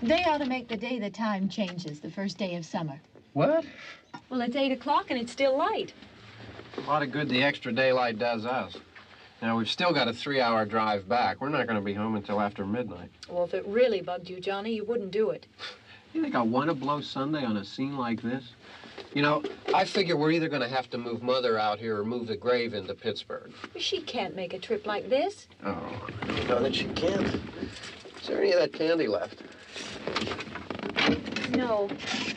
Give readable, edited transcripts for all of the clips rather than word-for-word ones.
They ought to make the day the time changes, the first day of summer. What? Well, it's 8 o'clock and it's still light. A lot of good the extra daylight does us. Now, we've still got a 3-hour drive back. We're not going to be home until after midnight. Well, if it really bugged you, Johnny, you wouldn't do it. You think I want to blow Sunday on a scene like this? You know, I figure we're either going to have to move Mother out here or move the grave into Pittsburgh. She can't make a trip like this. Oh, you know that she can't. Is there any of that candy left? No.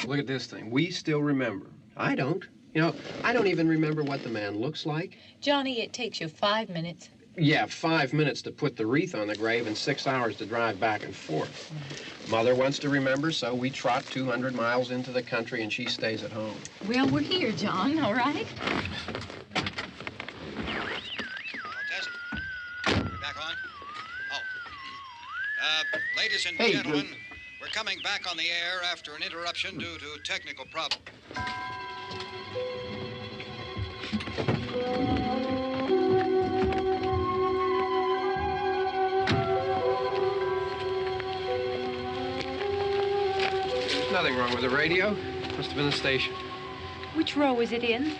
Look at this thing. We still remember. I don't. You know, I don't even remember what the man looks like. Johnny, it takes you 5 minutes. Yeah, 5 minutes to put the wreath on the grave and 6 hours to drive back and forth. Mother wants to remember, so we trot 200 miles into the country and she stays at home. Well, we're here, John, all right? Test. We're back on? Oh. Ladies and gentlemen, we're coming back on the air after an interruption due to technical problem. There's nothing wrong with the radio. Must have been the station. Which row is it in?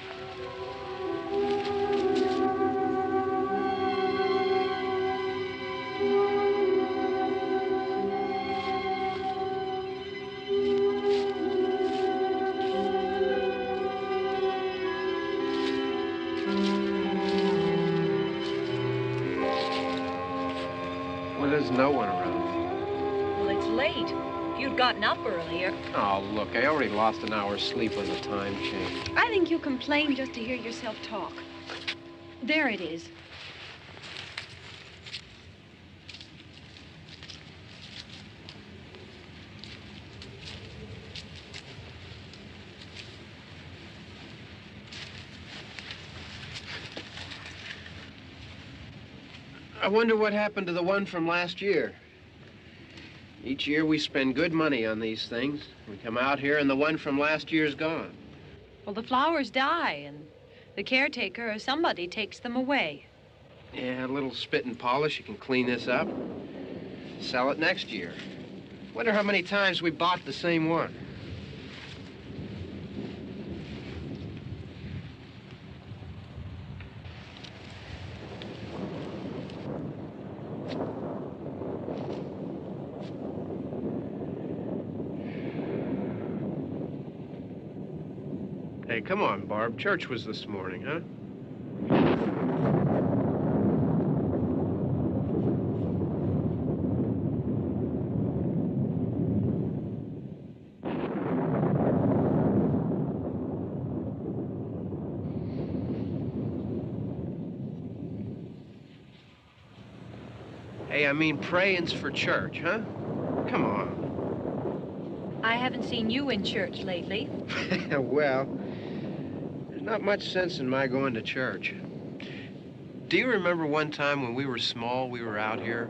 Well, there's no one around. Well, it's late. If you'd gotten up earlier. Oh, look, I already lost an hour's sleep when the time changed. I think you complain just to hear yourself talk. There it is. I wonder what happened to the one from last year. Each year we spend good money on these things. We come out here and the one from last year's gone. Well, the flowers die, and the caretaker or somebody takes them away. Yeah, a little spit and polish, you can clean this up. Sell it next year. Wonder how many times we bought the same one. Hey, come on, Barb. Church was this morning, huh? Hey, I mean, praying's for church, huh? Come on. I haven't seen you in church lately. Well, there's not much sense in my going to church. Do you remember one time when we were small, we were out here?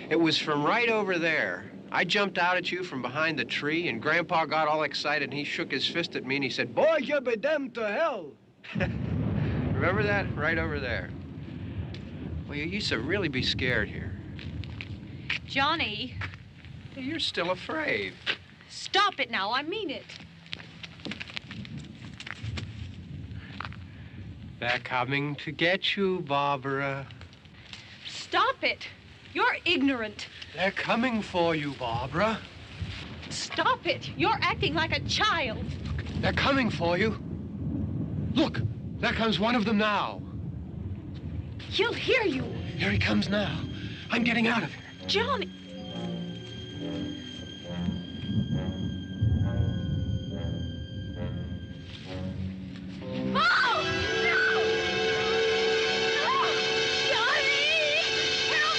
It was from right over there. I jumped out at you from behind the tree, and Grandpa got all excited, and he shook his fist at me, and he said, "Boy, you'll be damned to hell." Remember that? Right over there. Well, you used to really be scared here. Johnny. You're still afraid. Stop it now. I mean it. They're coming to get you, Barbara. Stop it. You're ignorant. They're coming for you, Barbara. Stop it. You're acting like a child. They're coming for you. Look, there comes one of them now. He'll hear you. Here he comes now. I'm getting out of here. Johnny. Oh! No! No! Johnny! Help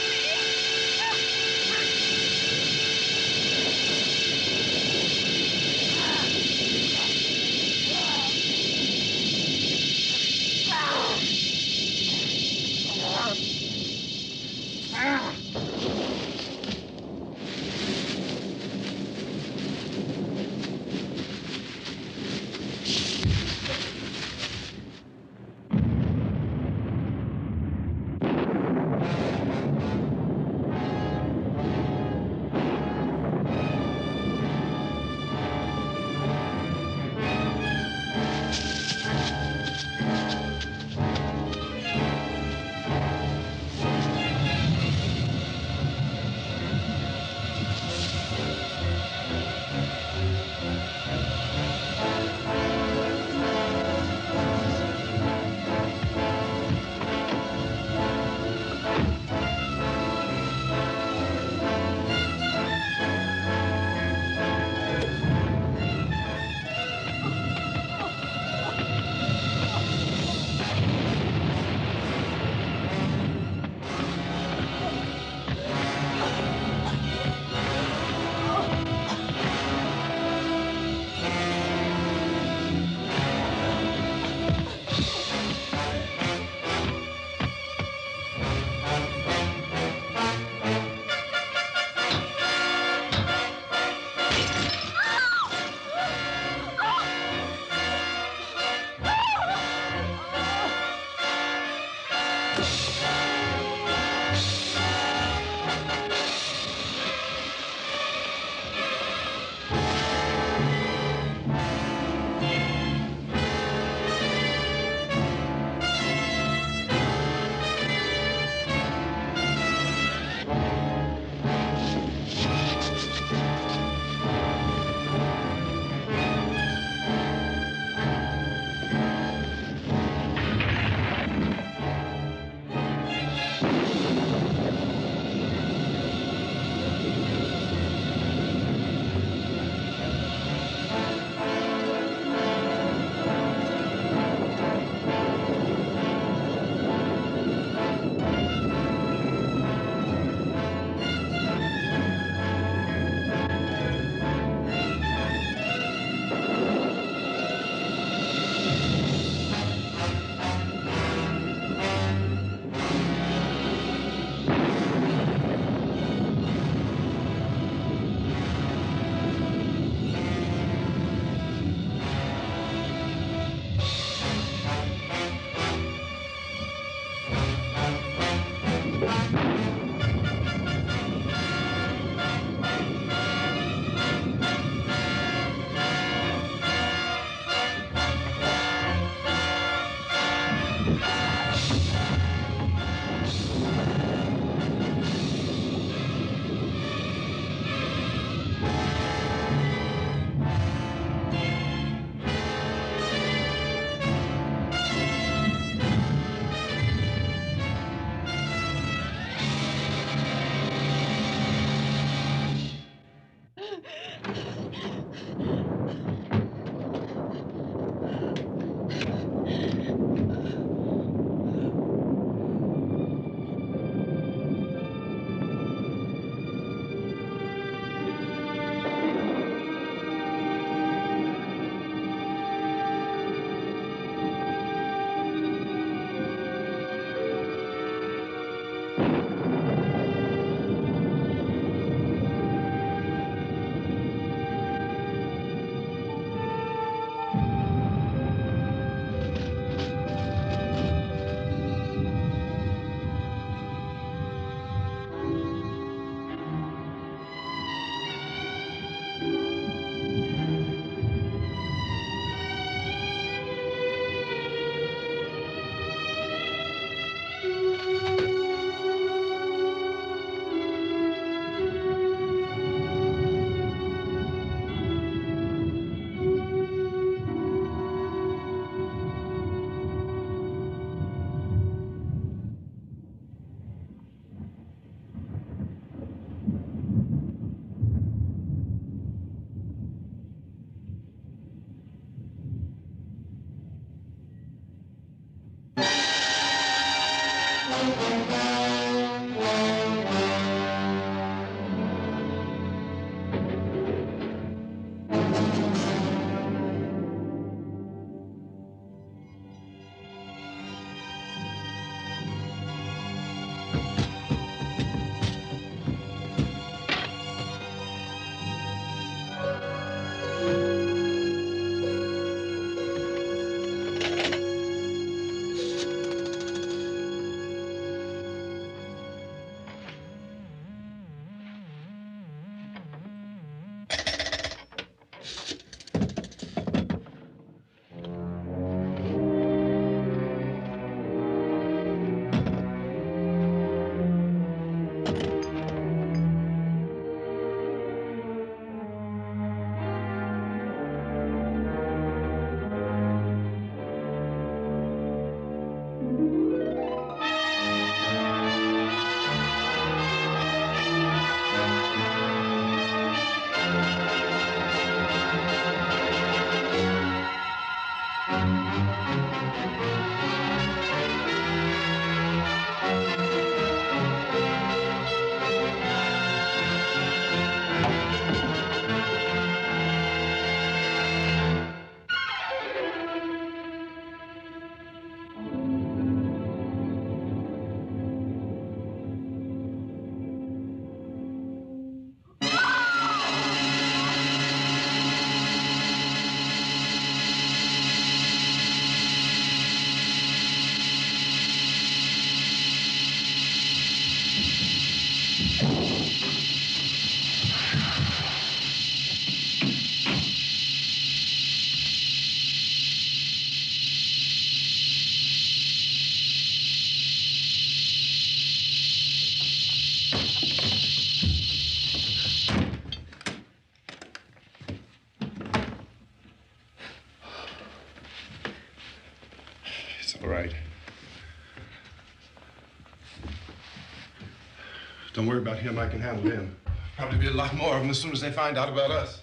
Don't worry about him. I can handle him. Probably be a lot more of them as soon as they find out about us.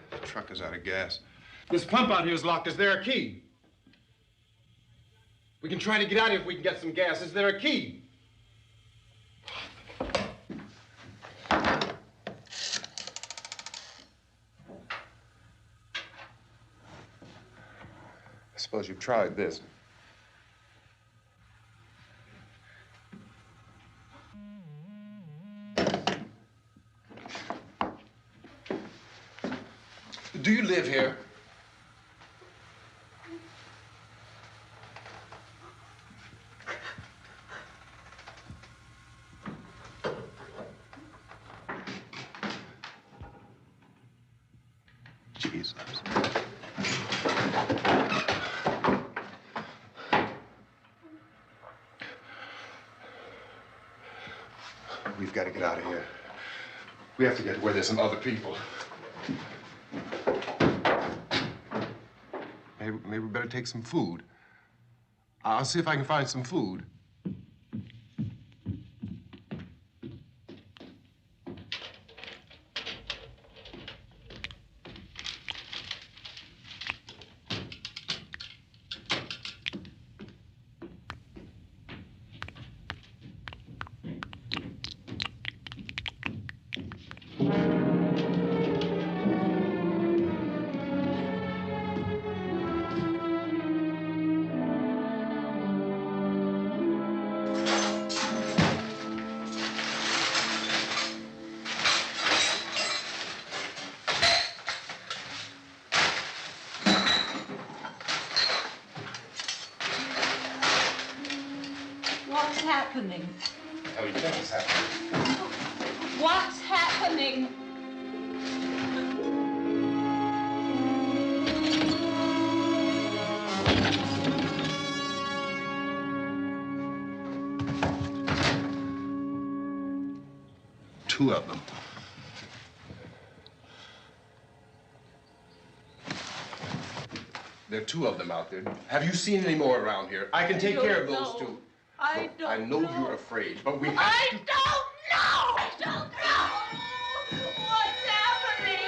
The truck is out of gas. This pump out here is locked. Is there a key? We can try to get out of here if we can get some gas. Is there a key? I suppose you've tried this. Do you live here? Jesus. We've got to get out of here. We have to get to where there's some other people. Maybe we better take some food. I'll see if I can find some food. What's happening? Tell me what is happening. What's happening? Two of them. There are two of them out there. Have you seen any more around here? I can take care of those two. I don't I know you're afraid, but we have to... I don't know! I don't know! What's happening?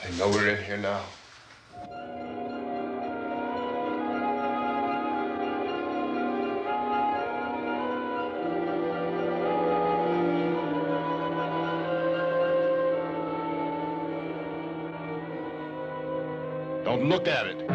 They know we're in here now. Don't look at it.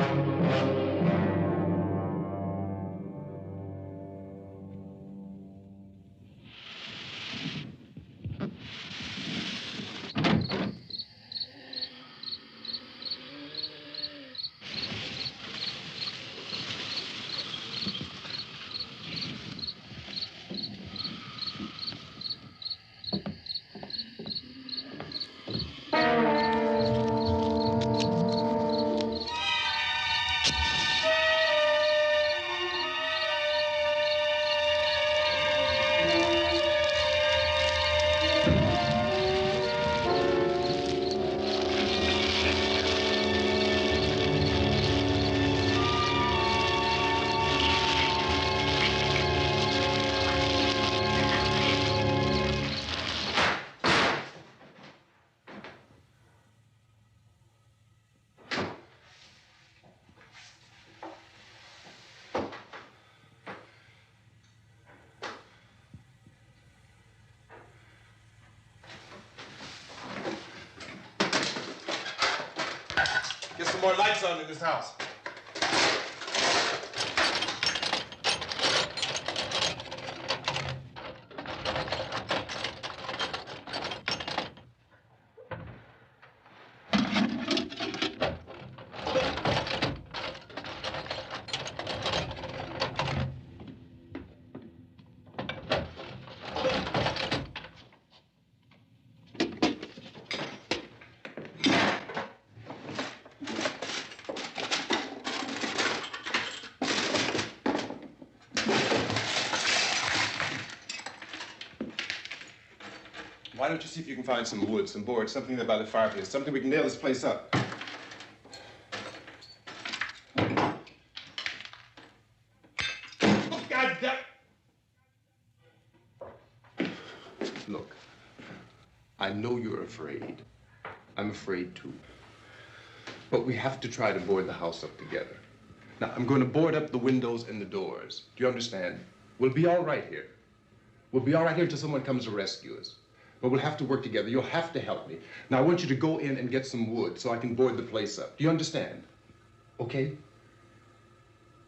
Get some more lights on in this house. Why don't you see if you can find some wood, some boards, something there by the fireplace, something we can nail this place up. Oh, God damn. Look, I know you're afraid. I'm afraid too. But we have to try to board the house up together. Now, I'm going to board up the windows and the doors. Do you understand? We'll be all right here. We'll be all right here until someone comes to rescue us. But we'll have to work together. You'll have to help me. Now, I want you to go in and get some wood so I can board the place up. Do you understand? Okay?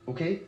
Okay?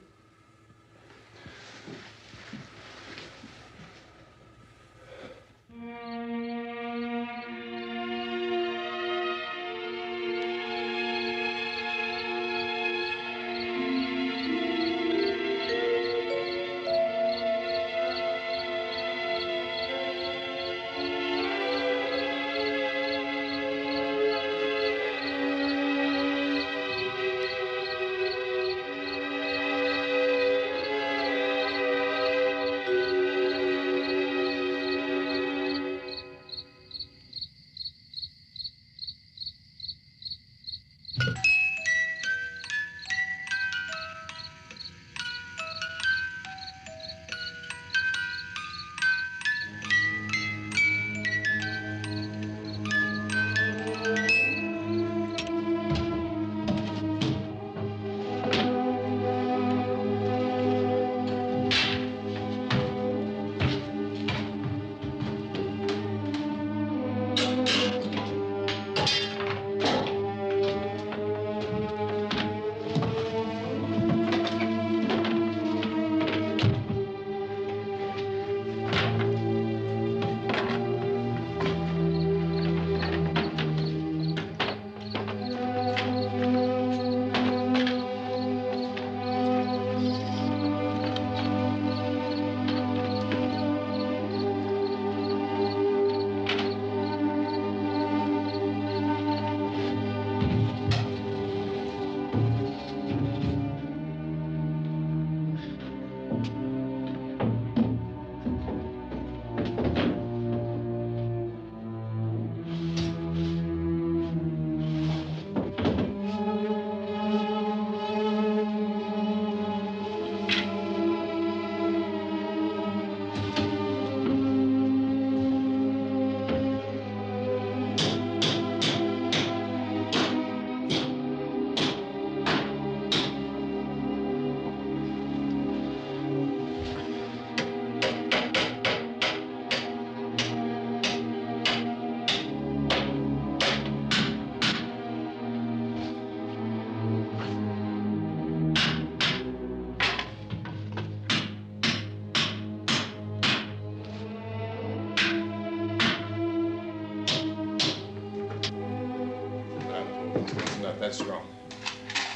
That's strong.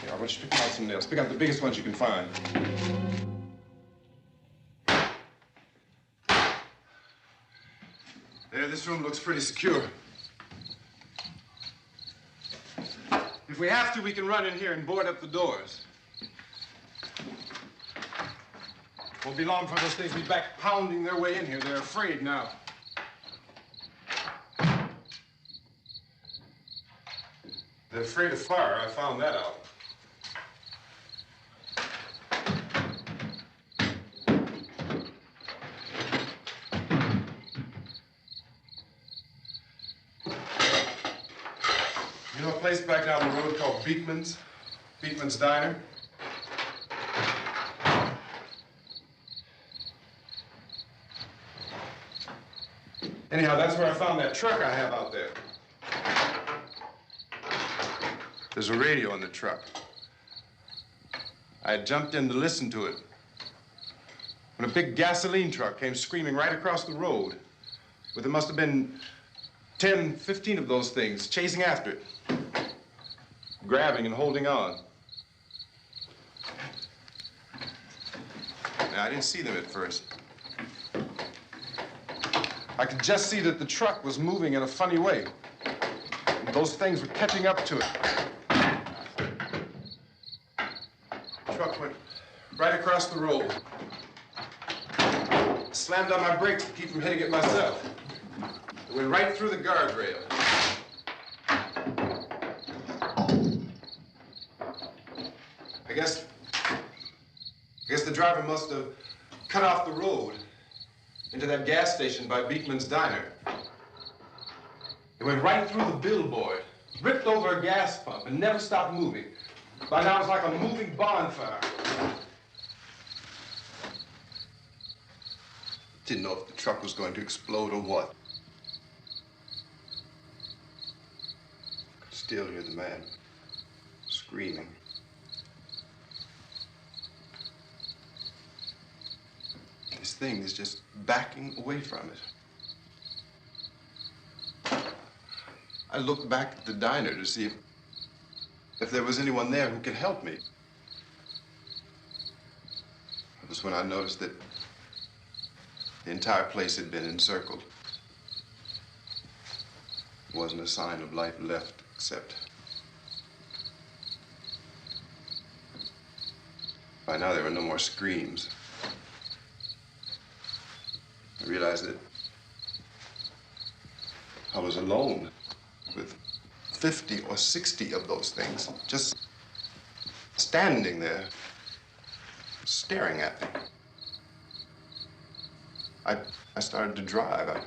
Here, I want you to pick out some nails. Pick out the biggest ones you can find. There, this room looks pretty secure. If we have to, we can run in here and board up the doors. Won't be long before those things be back pounding their way in here. They're afraid now. They're afraid of fire. I found that out. You know a place back down the road called Beekman's? Beekman's Diner? Anyhow, that's where I found that truck I have out there. There's a radio in the truck. I had jumped in to listen to it when a big gasoline truck came screaming right across the road. But there must have been 10, 15 of those things chasing after it, grabbing and holding on. Now, I didn't see them at first. I could just see that the truck was moving in a funny way. And those things were catching up to it. The truck went right across the road. Slammed on my brakes to keep from hitting it myself. It went right through the guardrail. I guess the driver must have cut off the road into that gas station by Beekman's Diner. It went right through the billboard, ripped over a gas pump, and never stopped moving. By now, it's like a moving bonfire. Didn't know if the truck was going to explode or what. Could still hear the man screaming. This thing is just backing away from it. I looked back at the diner to see if there was anyone there who could help me. It was when I noticed that the entire place had been encircled. There wasn't a sign of life left except by now there were no more screams. I realized that I was alone with 50 or 60 of those things, just standing there, staring at me. I started to drive. I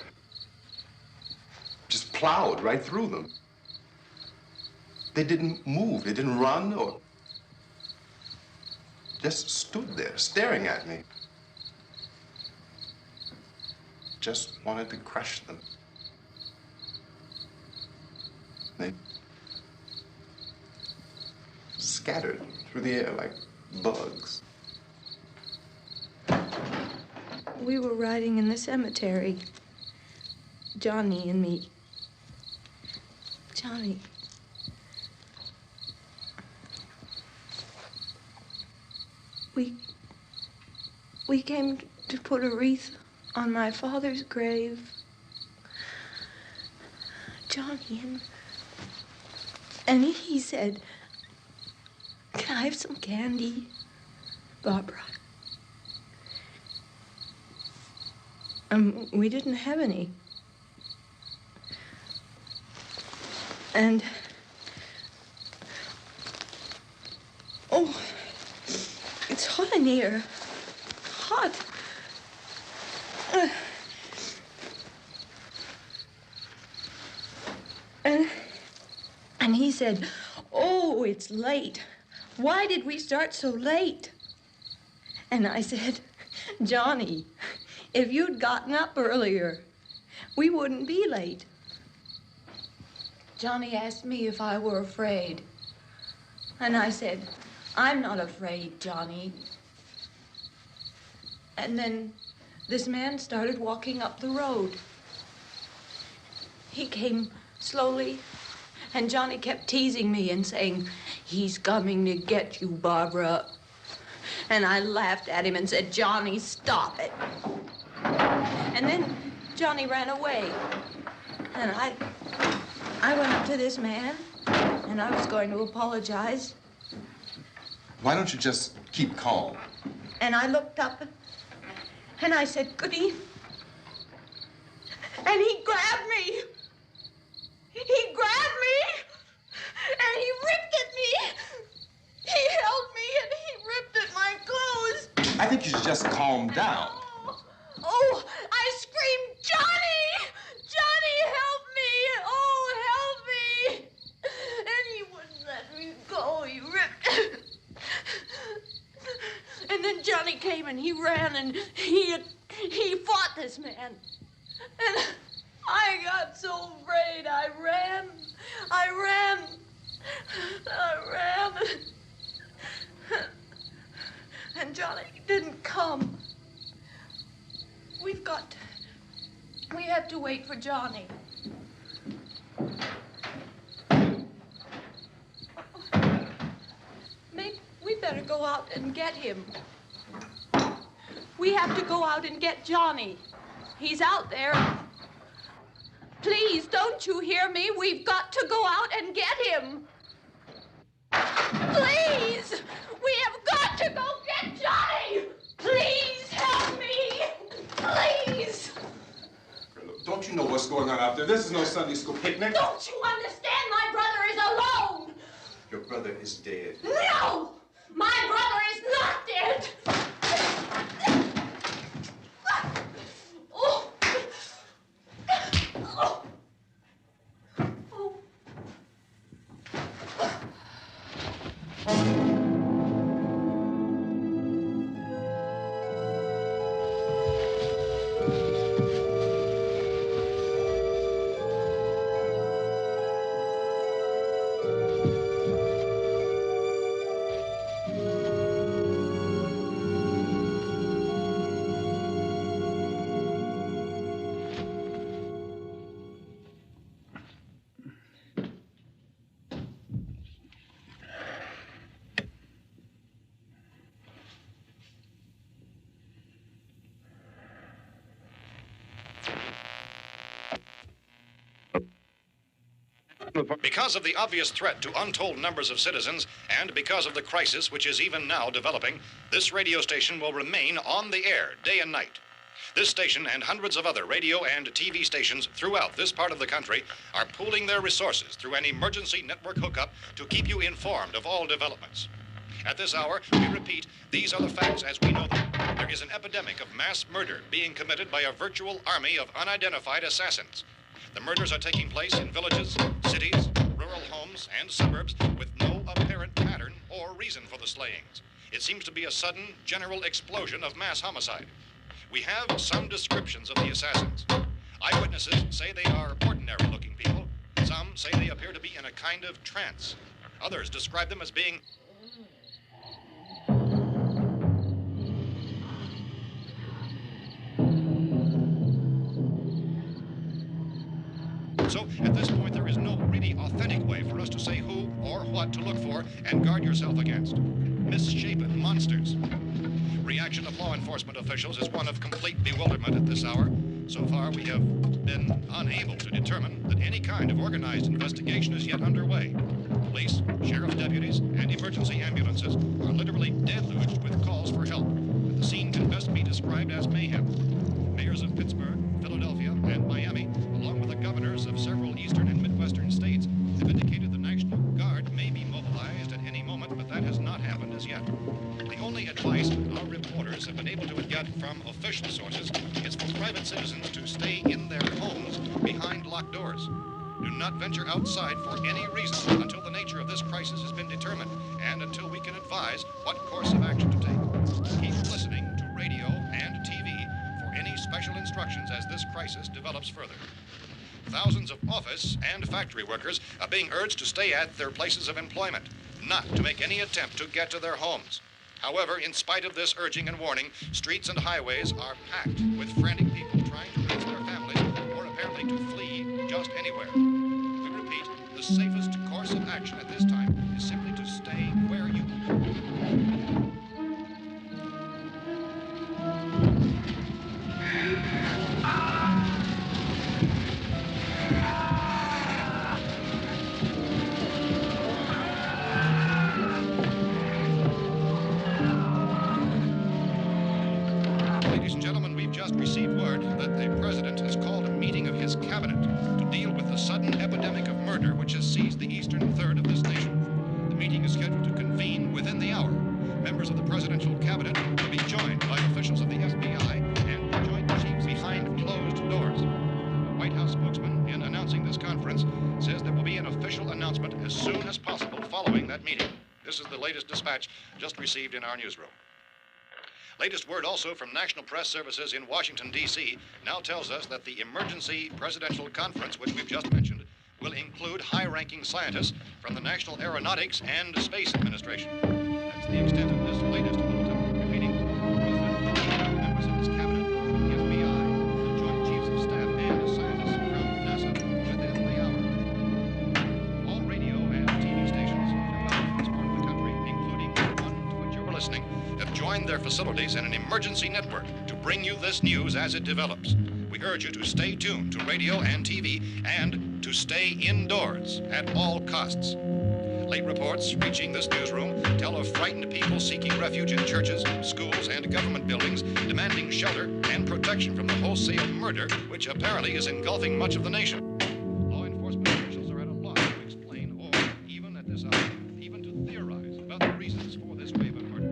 just plowed right through them. They didn't move, they didn't run or just stood there, staring at me. Just wanted to crush them. They scattered through the air like bugs. We were riding in the cemetery, Johnny and me. Johnny. We came to put a wreath on my father's grave. Johnny, and he said, "Can I have some candy, Barbara?" We didn't have any. And, oh, it's hot in here. Hot. And he said, "Oh, it's late. Why did we start so late?" And I said, "Johnny, if you'd gotten up earlier, we wouldn't be late." Johnny asked me if I were afraid. And I said, "I'm not afraid, Johnny." And then this man started walking up the road. He came slowly And Johnny kept teasing me and saying, "He's coming to get you, Barbara." And I laughed at him and said, "Johnny, stop it." And then Johnny ran away. And I went up to this man, and I was going to apologize. Why don't you just keep calm? And I looked up, and I said, "Goody." And he grabbed me. He grabbed me, and he ripped at me. He held me, and he ripped at my clothes. I think you should just calm down. Oh, I screamed, "Johnny! Johnny, help me! Oh, help me!" And he wouldn't let me go. He ripped. And then Johnny came and he ran and he fought this man. And I got so afraid. I ran. And Johnny didn't come. We have to wait for Johnny. Maybe we better go out and get him. We have to go out and get Johnny. He's out there. Please, don't you hear me? We've got to go out and get him. Please! We have got to go get Johnny! Please help me! Please! Don't you know what's going on out there? This is no Sunday school picnic. Don't you understand? My brother is alone! Your brother is dead. No! My brother is not dead! Oh. Oh. Oh. Because of the obvious threat to untold numbers of citizens, and because of the crisis which is even now developing, this radio station will remain on the air day and night. This station and hundreds of other radio and TV stations throughout this part of the country are pooling their resources through an emergency network hookup to keep you informed of all developments. At this hour, we repeat, these are the facts as we know them. There is an epidemic of mass murder being committed by a virtual army of unidentified assassins. The murders are taking place in villages, cities, rural homes, and suburbs with no apparent pattern or reason for the slayings. It seems to be a sudden, general explosion of mass homicide. We have some descriptions of the assassins. Eyewitnesses say they are ordinary-looking people. Some say they appear to be in a kind of trance. Others describe them as being So, at this point, there is no really authentic way for us to say who or what to look for and guard yourself against. Misshapen monsters. Reaction of law enforcement officials is one of complete bewilderment at this hour. So far, we have been unable to determine that any kind of organized investigation is yet underway. Police, sheriff's deputies, and emergency ambulances are literally deluged with calls for help. The scene can best be described as mayhem. Mayors of Pittsburgh, Philadelphia, and Miami, along with the governors of several eastern and midwestern states, have indicated the National Guard may be mobilized at any moment, but that has not happened as yet. The only advice our reporters have been able to get from official sources is for private citizens to stay in their homes behind locked doors. Do not venture outside for any reason until the nature of this crisis has been determined and until we can advise what course of action to take. Keep listening to radio and TV for any special instructions as this crisis develops further. Thousands of office and factory workers are being urged to stay at their places of employment, not to make any attempt to get to their homes. However, in spite of this urging and warning, streets and highways are packed with frantic people trying to reach their families or apparently to flee just anywhere. We repeat, the safest course of action at this time is simply to stay where you are. Ladies and gentlemen, we've just received word that the president has called a meeting of his cabinet to deal with the sudden epidemic of murder which has seized the eastern third of this nation. The meeting is scheduled to convene within the hour. Members of the presidential cabinet will be joined by officials of the FBI and joint chiefs behind closed doors. A White House spokesman, in announcing this conference, says there will be an official announcement as soon as possible following that meeting. This is the latest dispatch just received in our newsroom. Latest word also from National Press Services in Washington, D.C. now tells us that the emergency presidential conference, which we've just mentioned, will include high-ranking scientists from the National Aeronautics and Space Administration. That's the extent of this latest bulletin, repeating President, members of his cabinet, the FBI, the Joint Chiefs of Staff, and scientists from NASA within the hour. All radio and TV stations throughout this part of the country, including the one to which you're listening, have joined their facilities in an emergency network to bring you this news as it develops. We urge you to stay tuned to radio and TV and to stay indoors at all costs. Late reports reaching this newsroom tell of frightened people seeking refuge in churches, schools, and government buildings, demanding shelter and protection from the wholesale murder which apparently is engulfing much of the nation. Law enforcement officials are at a loss to explain or, even at this hour, even to theorize about the reasons for this wave of murder.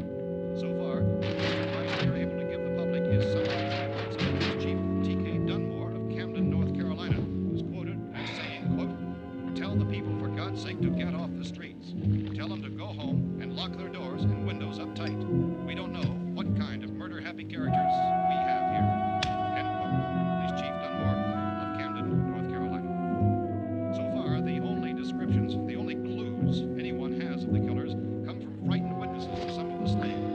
So far, the best advice we are able to give the public is something that Police Chief T.K. Dunmore of Camden, North Carolina, was quoted as saying, quote, "Tell the people, for God's sake, to get off the streets. Tell them to go home and lock their doors and windows up tight. We don't know what kind of murder-happy characters we have here." End quote. Police Chief Dunmore of Camden, North Carolina. So far, the only descriptions, the only clues anyone has of the killers come from frightened witnesses of some of the slayings.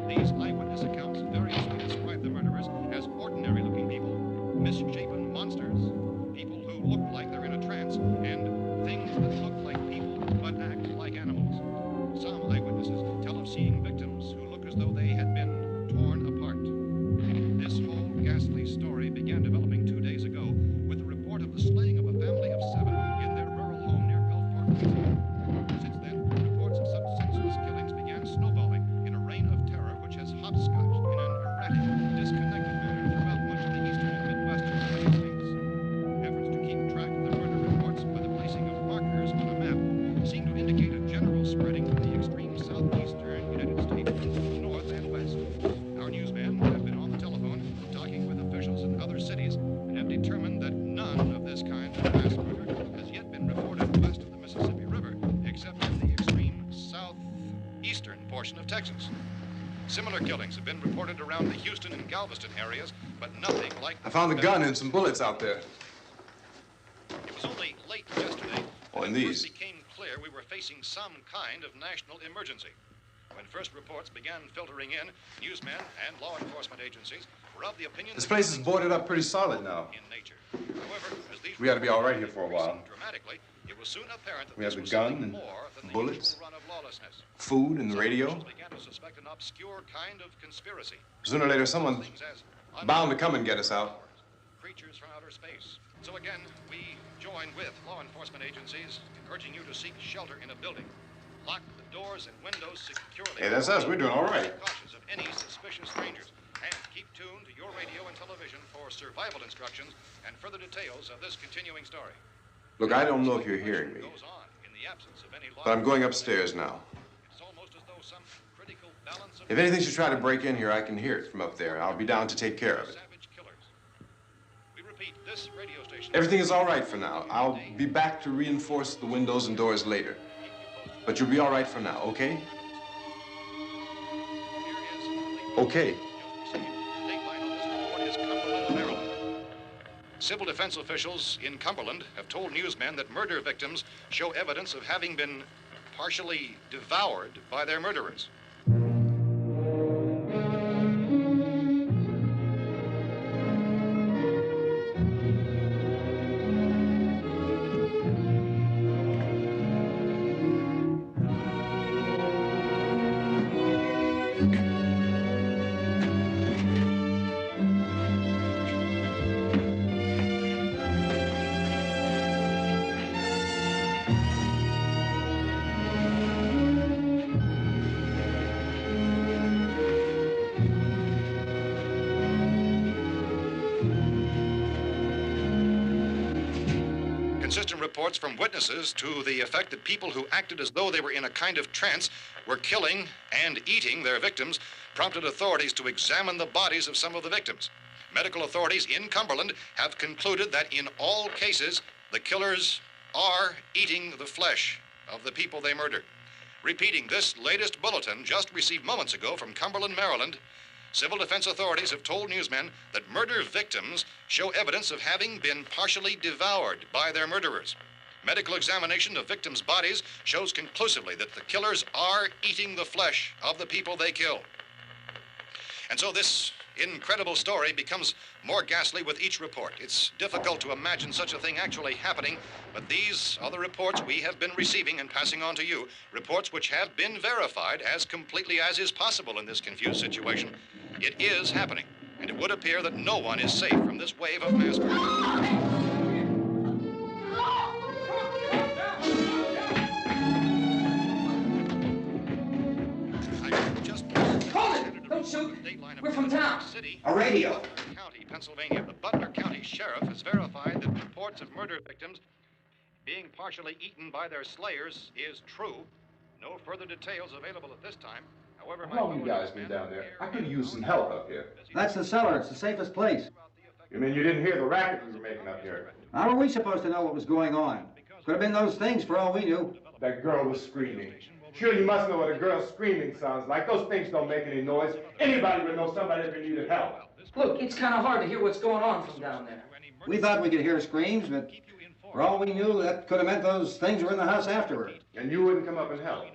These eyewitness accounts variously describe the murderers as ordinary-looking people, misshapen monsters, people who look like they're in a trance, and things that look like people but act like animals. Some eyewitnesses tell of seeing victims who look as though they had been torn apart. This whole ghastly story began developing 2 days ago with the report of the slaying of a family of 7 in their rural home near Gulfport, Louisiana. Since then, reports of such senseless killings began snowballing in a reign of terror which has hopscotched in an erratic, disconnected manner throughout much of the eastern and midwestern United States. Efforts to keep track of the murder reports by the placing of markers on a map seem to indicate a general spreading from the extreme southeastern United States to the north and west. Our newsmen have been on the telephone talking with officials in other cities and have determined that none of this kind of mass murder has yet been reported west of the Mississippi River, except in the extreme southeastern portion of Texas. Similar killings have been reported around the Houston and Galveston areas, but nothing like I found a gun and some bullets out there. It was only late yesterday Oh, when and it these. first became clear we were facing some kind of national emergency. When first reports began filtering in, newsmen and law enforcement agencies were of the opinion This that place is killings boarded up pretty solid now. in nature. However, as these We ought to be all right reports here for a increasing while. Dramatically, it was soon apparent that We this have the was gun something and more than the bullets, usual run of lawlessness. Food and the Some radio. officials began to suspect an obscure kind of conspiracy. Sooner or later, someone's Things as bound to come and get us out. creatures from outer space. So again, we join with law enforcement agencies, urging you to seek shelter in a building. Lock the doors and windows securely. Hey, that's us. We're doing all right. Cautious of any suspicious strangers. And keep tuned to your radio and television for survival instructions and further details of this continuing story. Look, I don't know if you're hearing me, Goes on in the absence of any law. but I'm going upstairs now. It's almost as though some critical balance of If anything should try to break in here, I can hear it from up there. I'll be down to take care of it. savage killers. We repeat, this radio station. Everything is all right for now. I'll be back to reinforce the windows and doors later. But you'll be all right for now, okay? Okay. Civil defense officials in Cumberland have told newsmen that murder victims show evidence of having been partially devoured by their murderers. Consistent reports from witnesses to the effect that people who acted as though they were in a kind of trance were killing and eating their victims prompted authorities to examine the bodies of some of the victims. Medical authorities in Cumberland have concluded that in all cases, the killers are eating the flesh of the people they murdered. Repeating this latest bulletin just received moments ago from Cumberland, Maryland, civil defense authorities have told newsmen that murder victims show evidence of having been partially devoured by their murderers. Medical examination of victims' bodies shows conclusively that the killers are eating the flesh of the people they kill. And so this incredible story becomes more ghastly with each report. It's difficult to imagine such a thing actually happening, but these are the reports we have been receiving and passing on to you, reports which have been verified as completely as is possible in this confused situation. It is happening, and it would appear that no one is safe from this wave of mass murder. Don't shoot. We're from town. A radio. County, Pennsylvania. The Butler County Sheriff has verified that reports of murder victims being partially eaten by their slayers is true. No further details available at this time. However, How long you guys been down there? I could use some help up here. That's the cellar. It's the safest place. You mean you didn't hear the racket we were making up here? How are we supposed to know what was going on? Could have been those things for all we knew. That girl was screaming. Sure, you must know what a girl screaming sounds like. Those things don't make any noise. Anybody would know somebody ever needed help. Look, it's kind of hard to hear what's going on from down there. We thought we could hear screams, but for all we knew, that could have meant those things were in the house afterward. And you wouldn't come up and help?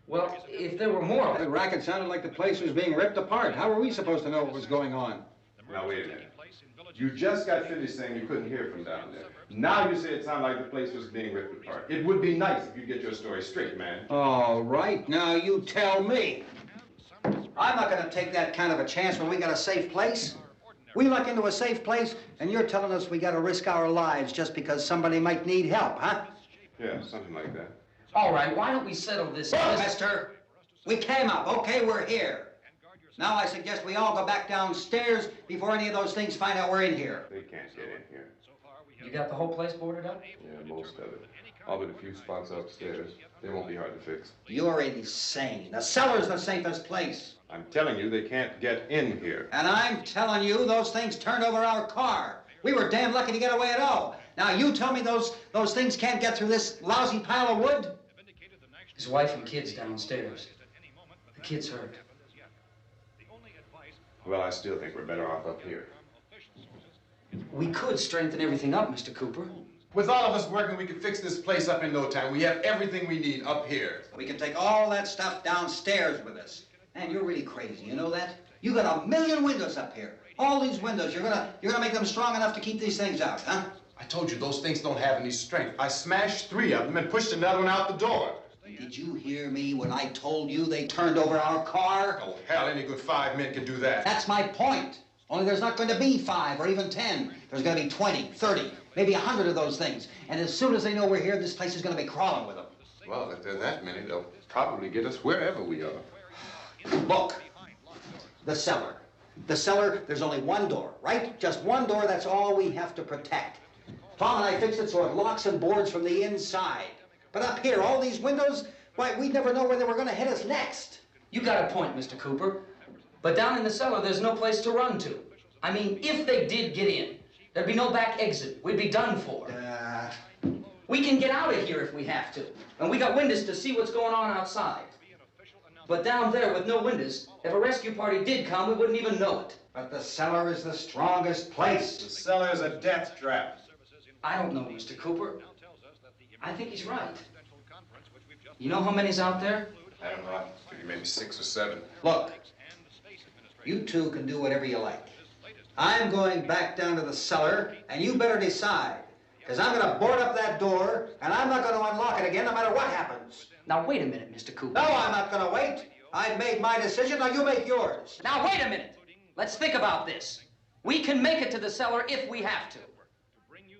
Well, if there were more... The racket sounded like the place was being ripped apart. How were we supposed to know what was going on? Now, wait a minute. You just got finished saying you couldn't hear from down there. Now you say it sounded like the place was being ripped apart. It would be nice if you get your story straight, man. All right, now you tell me. I'm not going to take that kind of a chance when we got a safe place. We luck into a safe place, and you're telling us we got to risk our lives just because somebody might need help, huh? Yeah, something like that. All right, why don't we settle this? Look, mister, we came up. Okay, we're here. Now I suggest we all go back downstairs before any of those things find out we're in here. They can't get in here. You got the whole place boarded up? Yeah, most of it. All but a few spots upstairs. They won't be hard to fix. You're insane. The cellar's the safest place. I'm telling you, they can't get in here. And I'm telling you, those things turned over our car. We were damn lucky to get away at all. Now you tell me those things can't get through this lousy pile of wood? His wife and kids downstairs. The kid's hurt. Well, I still think we're better off up here. We could strengthen everything up, Mr. Cooper. With all of us working, we can fix this place up in no time. We have everything we need up here. We can take all that stuff downstairs with us. Man, you're really crazy, you know that? You got 1 million windows up here. All these windows, you're gonna make them strong enough to keep these things out, huh? I told you, those things don't have any strength. I smashed 3 of them and pushed another one out the door. Did you hear me when I told you they turned over our car? Oh, hell, any good 5 men can do that. That's my point. Only there's not going to be 5 or even 10. There's going to be 20, 30, maybe 100 of those things. And as soon as they know we're here, this place is going to be crawling with them. Well, if there are that many, they'll probably get us wherever we are. Look, the cellar. The cellar, there's only one door, right? Just one door, that's all we have to protect. Tom and I fixed it so it locks and boards from the inside. But up here, all these windows, why, we'd never know where they were going to hit us next. You got a point, Mr. Cooper. But down in the cellar, there's no place to run to. I mean, if they did get in, there'd be no back exit. We'd be done for. We can get out of here if we have to. And we got windows to see what's going on outside. But down there with no windows, if a rescue party did come, we wouldn't even know it. But the cellar is the strongest place. The cellar is a death trap. I don't know, Mr. Cooper. I think he's right. You know how many's out there? I don't know. Maybe 6 or 7. Look, you two can do whatever you like. I'm going back down to the cellar, and you better decide. Because I'm going to board up that door, and I'm not going to unlock it again no matter what happens. Now, wait a minute, Mr. Cooper. No, I'm not going to wait. I made my decision, now you make yours. Now, wait a minute. Let's think about this. We can make it to the cellar if we have to.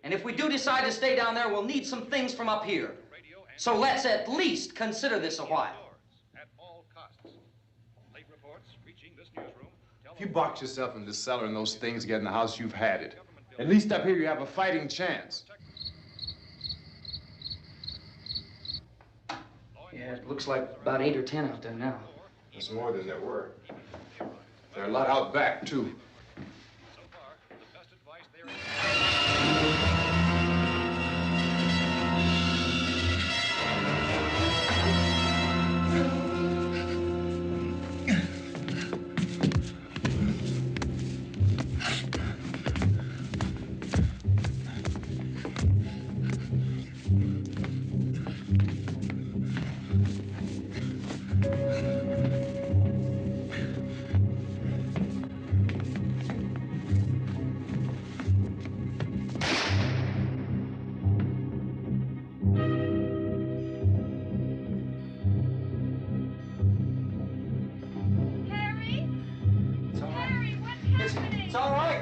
And if we do decide to stay down there, we'll need some things from up here. So let's at least consider this a while. If you box yourself in the cellar and those things get in the house, you've had it. At least up here you have a fighting chance. Yeah, it looks like about 8 or 10 out there now. There's more than there were. There are a lot out back, too. It's all right.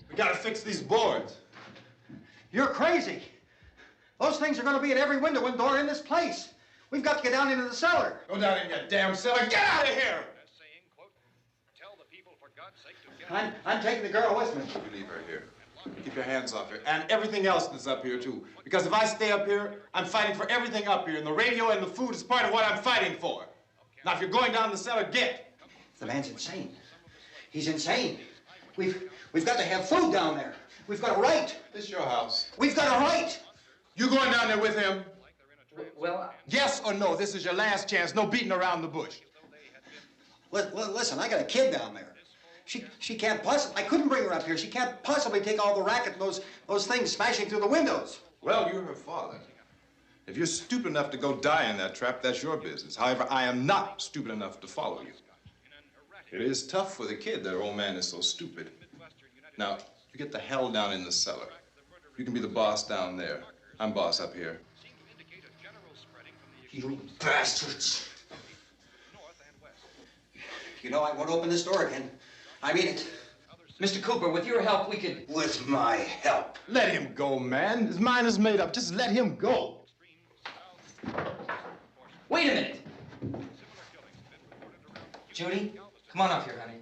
We gotta fix these boards. You're crazy. Those things are going to be at every window and door in this place. We've got to get down into the cellar. Go down in your damn cellar. Get out of here! I'm taking the girl with me. You leave her here. Keep your hands off her. And everything else that's up here, too. Because if I stay up here, I'm fighting for everything up here. And the radio and the food is part of what I'm fighting for. Now, if you're going down the cellar, get. The man's insane. He's insane. We've got to have food down there. We've got a right. This is your house. We've got a right. You going down there with him? Well, Yes or no? This is your last chance. No beating around the bush. Listen, I got a kid down there. She can't possibly, I couldn't bring her up here. She can't possibly take all the racket and those things smashing through the windows. Well, you're her father. If you're stupid enough to go die in that trap, that's your business. However, I am not stupid enough to follow you. It is tough for the kid that her old man is so stupid. Now, you get the hell down in the cellar. You can be the boss down there. I'm boss up here. You bastards. You know, I won't open this door again. I mean it. Mr. Cooper, with your help, we could... With my help. Let him go, man. His mind is made up. Just let him go. Wait a minute. Judy, come on up here, honey.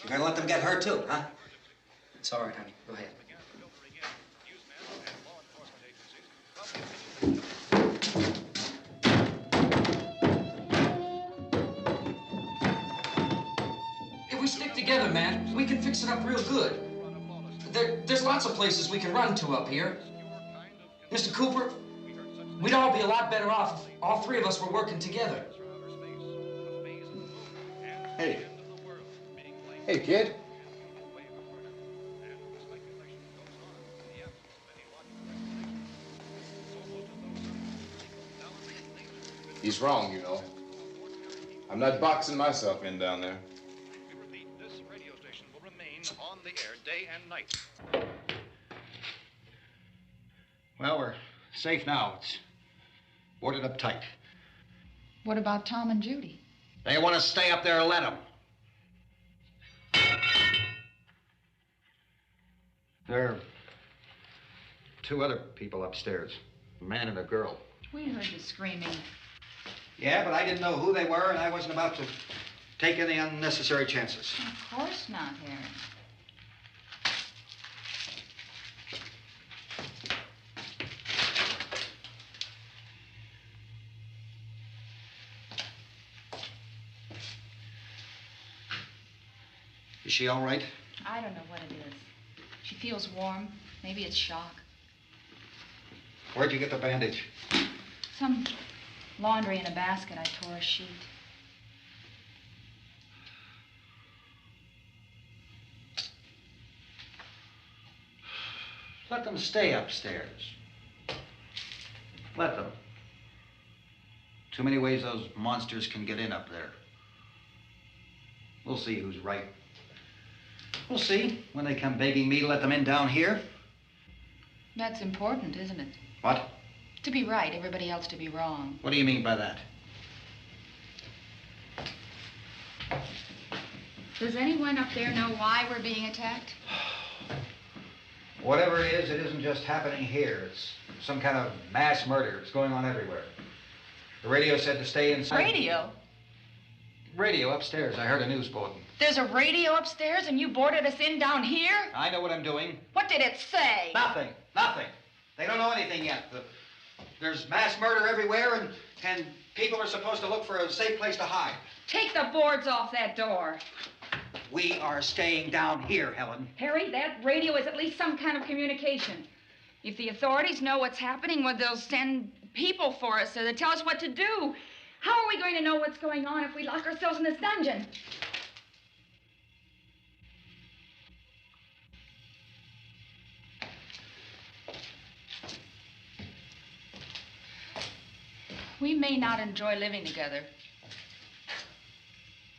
You're gonna let them get hurt too, huh? It's all right, honey. Go ahead. If we stick together, man, we can fix it up real good. There's lots of places we can run to up here. Mr. Cooper, we'd all be a lot better off if all three of us were working together. Hey. Hey, kid. He's wrong, you know. I'm not boxing myself in down there. We repeat, this radio station will remain on the air day and night. Well, we're safe now. It's boarded up tight. What about Tom and Judy? They want to stay up there, let them. There are two other people upstairs, a man and a girl. We heard the screaming. Yeah, but I didn't know who they were, and I wasn't about to take any unnecessary chances. Of course not, Harry. Is she all right? I don't know what it is. She feels warm. Maybe it's shock. Where'd you get the bandage? Some laundry in a basket. I tore a sheet. Let them stay upstairs. Let them. Too many ways those monsters can get in up there. We'll see who's right. We'll see when they come begging me to let them in down here. That's important, isn't it? What? To be right, everybody else to be wrong. What do you mean by that? Does anyone up there know why we're being attacked? Whatever it isn't just happening here. It's some kind of mass murder. It's going on everywhere. The radio said to stay inside. Radio? Radio upstairs. I heard a news bulletin. There's a radio upstairs and you boarded us in down here? I know what I'm doing. What did it say? Nothing. Nothing. They don't know anything yet. There's mass murder everywhere, and people are supposed to look for a safe place to hide. Take the boards off that door. We are staying down here, Helen. Harry, that radio is at least some kind of communication. If the authorities know what's happening, well, they'll send people for us to tell us what to do. How are we going to know what's going on if we lock ourselves in this dungeon? We may not enjoy living together,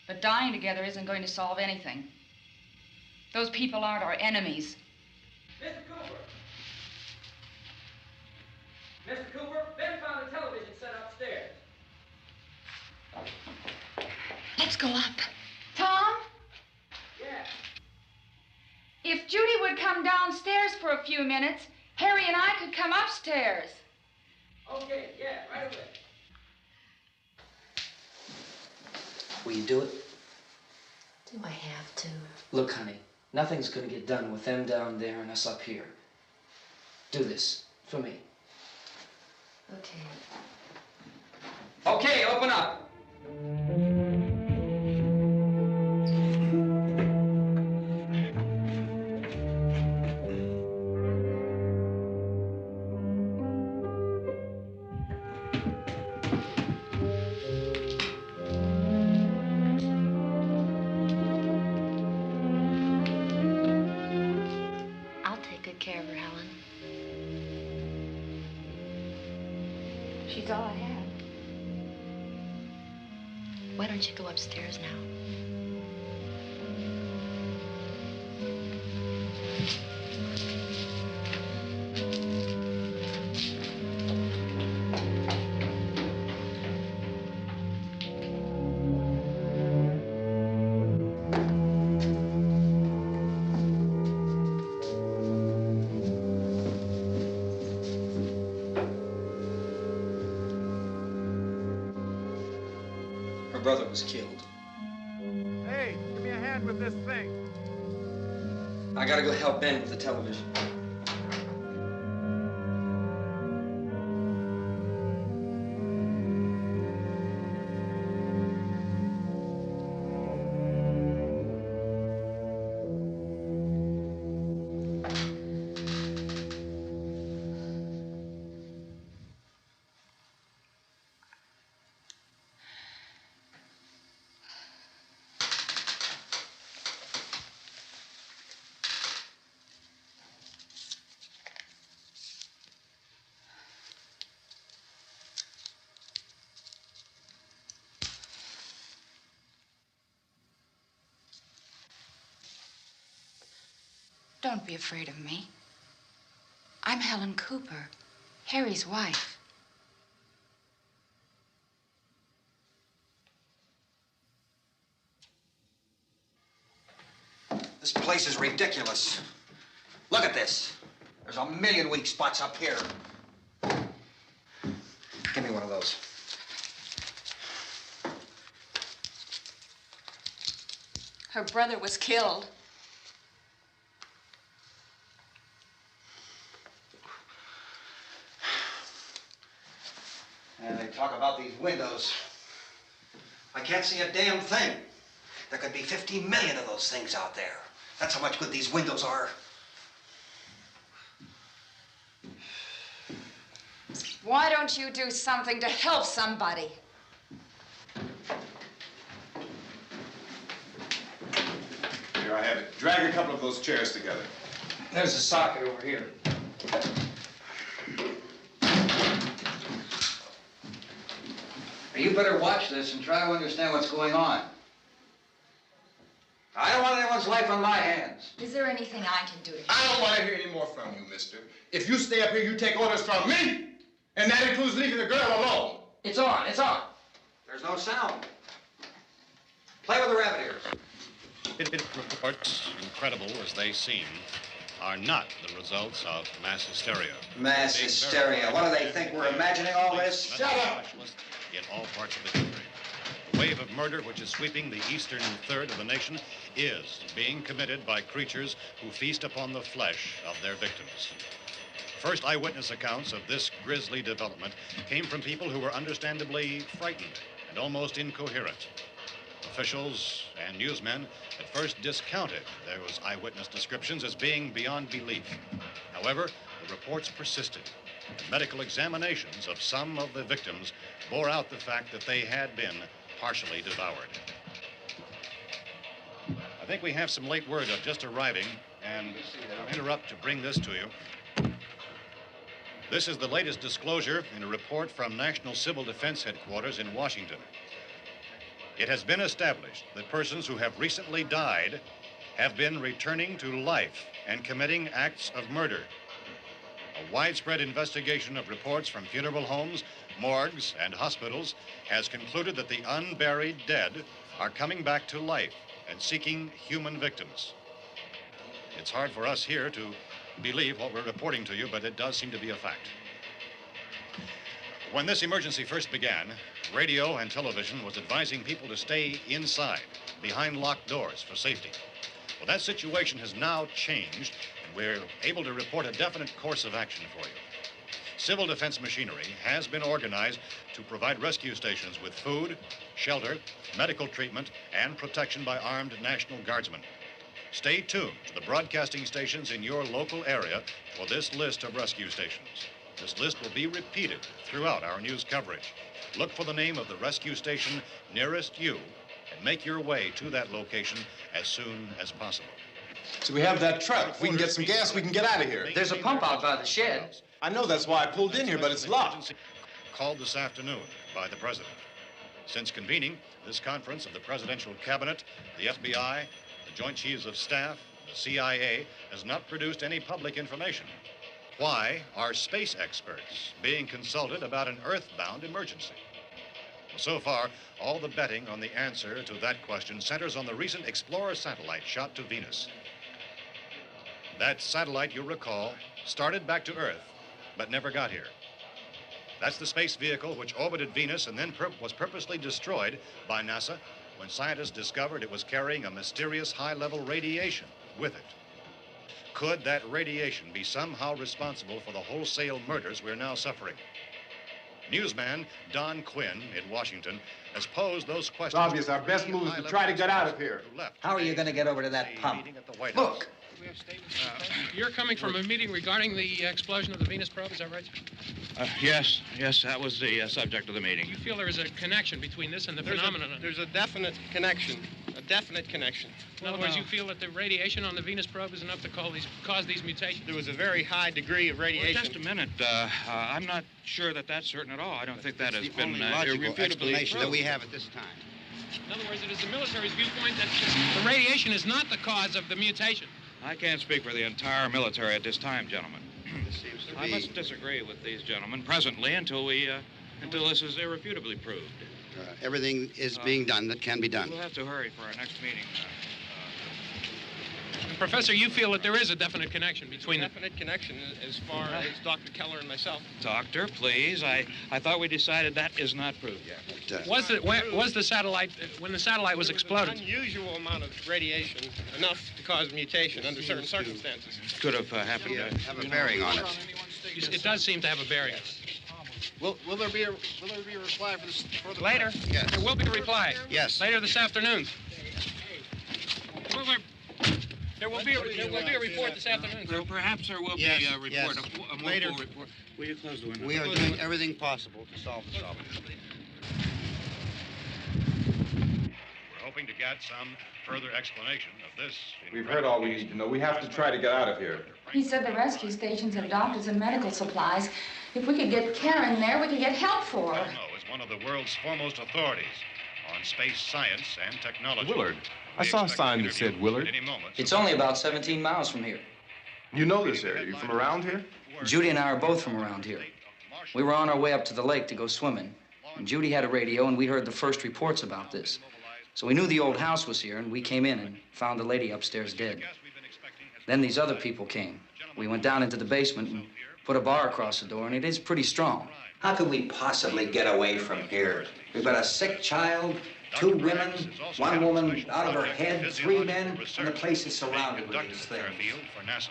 but dying together isn't going to solve anything. Those people aren't our enemies. Mr. Cooper! Mr. Cooper, Ben found the television set upstairs. Let's go up. Tom? Yeah. If Judy would come downstairs for a few minutes, Harry and I could come upstairs. Okay, yeah, right away. Will you do it? Do I have to? Look, honey, nothing's gonna get done with them down there and us up here. Do this for me. Okay. Okay, open up. I'll take good care of her, Helen. She's all I have. Why don't you go upstairs now? Her brother was killed. Hey, give me a hand with this thing. I gotta go help Ben with the television. Don't be afraid of me. I'm Helen Cooper, Harry's wife. This place is ridiculous. Look at this. There's a million weak spots up here. of those. Her brother was killed. And they talk about these windows. I can't see a damn thing. There could be 15 million of those things out there. That's how much good these windows are. Why don't you do something to help somebody? Here, I have it. Drag a couple of those chairs together. There's a socket over here. You better watch this and try to understand what's going on. I don't want anyone's life on my hands. Is there anything I can do to help? I don't want to hear any more from you, mister. If you stay up here, you take orders from me. And that includes leaving the girl alone. It's on, it's on. There's no sound. Play with the rabbit ears. Reports, incredible as they seem, are not the results of mass hysteria. Mass hysteria. What do they think? We're imagining all this? Shut up! In all parts of the country. The wave of murder which is sweeping the eastern third of the nation is being committed by creatures who feast upon the flesh of their victims. First eyewitness accounts of this grisly development came from people who were understandably frightened and almost incoherent. Officials and newsmen at first discounted those eyewitness descriptions as being beyond belief. However, the reports persisted. And medical examinations of some of the victims bore out the fact that they had been partially devoured. I think we have some late word just arriving, and I'll interrupt to bring this to you. This is the latest disclosure in a report from National Civil Defense Headquarters in Washington. It has been established that persons who have recently died have been returning to life and committing acts of murder. A widespread investigation of reports from funeral homes, morgues, and hospitals has concluded that the unburied dead are coming back to life and seeking human victims. It's hard for us here to believe what we're reporting to you, but it does seem to be a fact. When this emergency first began, radio and television was advising people to stay inside, behind locked doors for safety. Well, that situation has now changed, and we're able to report a definite course of action for you. Civil defense machinery has been organized to provide rescue stations with food, shelter, medical treatment, and protection by armed National Guardsmen. Stay tuned to the broadcasting stations in your local area for this list of rescue stations. This list will be repeated throughout our news coverage. Look for the name of the rescue station nearest you and make your way to that location as soon as possible. So we have that truck. If we can get some gas, we can get out of here. There's a pump out by the shed. I know, that's why I pulled in here, but it's locked. Called this afternoon by the president. Since convening this conference of the presidential cabinet, the FBI, the Joint Chiefs of Staff, the CIA has not produced any public information. Why are space experts being consulted about an earthbound emergency? Well, so far, all the betting on the answer to that question centers on the recent Explorer satellite shot to Venus. That satellite, you'll recall, started back to Earth, but never got here. That's the space vehicle which orbited Venus and then was purposely destroyed by NASA when scientists discovered it was carrying a mysterious high-level radiation with it. Could that radiation be somehow responsible for the wholesale murders we're now suffering? Newsman Don Quinn in Washington has posed those questions. It's obvious our best move is to try to get out of here. How are you going to get over to that pump? Look! You're coming from a meeting regarding the explosion of the Venus probe, is that right? Yes, that was the subject of the meeting. You feel there is a connection between this and the phenomenon? There's a definite connection. A definite connection. In other words, you feel that the radiation on the Venus probe is enough to cause these mutations? There was a very high degree of radiation. Well, just a minute. I'm not sure that that's certain at all. I don't think that has been logical explanation that we have at this time. In other words, it is the military's viewpoint that the radiation is not the cause of the mutation. I can't speak for the entire military at this time, gentlemen. This seems to be... I must disagree with these gentlemen presently until this is irrefutably proved. Everything is being done that can be done. We'll have to hurry for our next meeting. Professor, you feel that there is a definite connection between a definite connection as far as Dr. Keller and myself. Doctor, please. I thought we decided that is not proved yet. Was the satellite, when the satellite was exploded? An unusual amount of radiation, enough to cause mutation under certain circumstances. Could have happened. Have a bearing on it. It does seem to have a bearing. Will there be a reply for this further? Later? Yes. There will be a reply. Yes. Later this afternoon. There will be a report this afternoon. Perhaps there will be a report. Yes. A more Later. full report. Will you close the window? We are doing everything possible to solve the problem. We're hoping to get some further explanation of this. We've heard all we need to know. We have to try to get out of here. He said the rescue stations have doctors and medical supplies. If we could get care in there, we could get help for her. Ono is one of the world's foremost authorities on space science and technology. Willard. I saw a sign that said Willard. It's only about 17 miles from here. You know this area. You from around here? Judy and I are both from around here. We were on our way up to the lake to go swimming, and Judy had a radio, and we heard the first reports about this. So we knew the old house was here, and we came in and found the lady upstairs dead. Then these other people came. We went down into the basement and put a bar across the door, and it is pretty strong. How could we possibly get away from here? We've got a sick child, 2 women, 1 woman out of her head, 3 men, and the place is surrounded with these things. For NASA.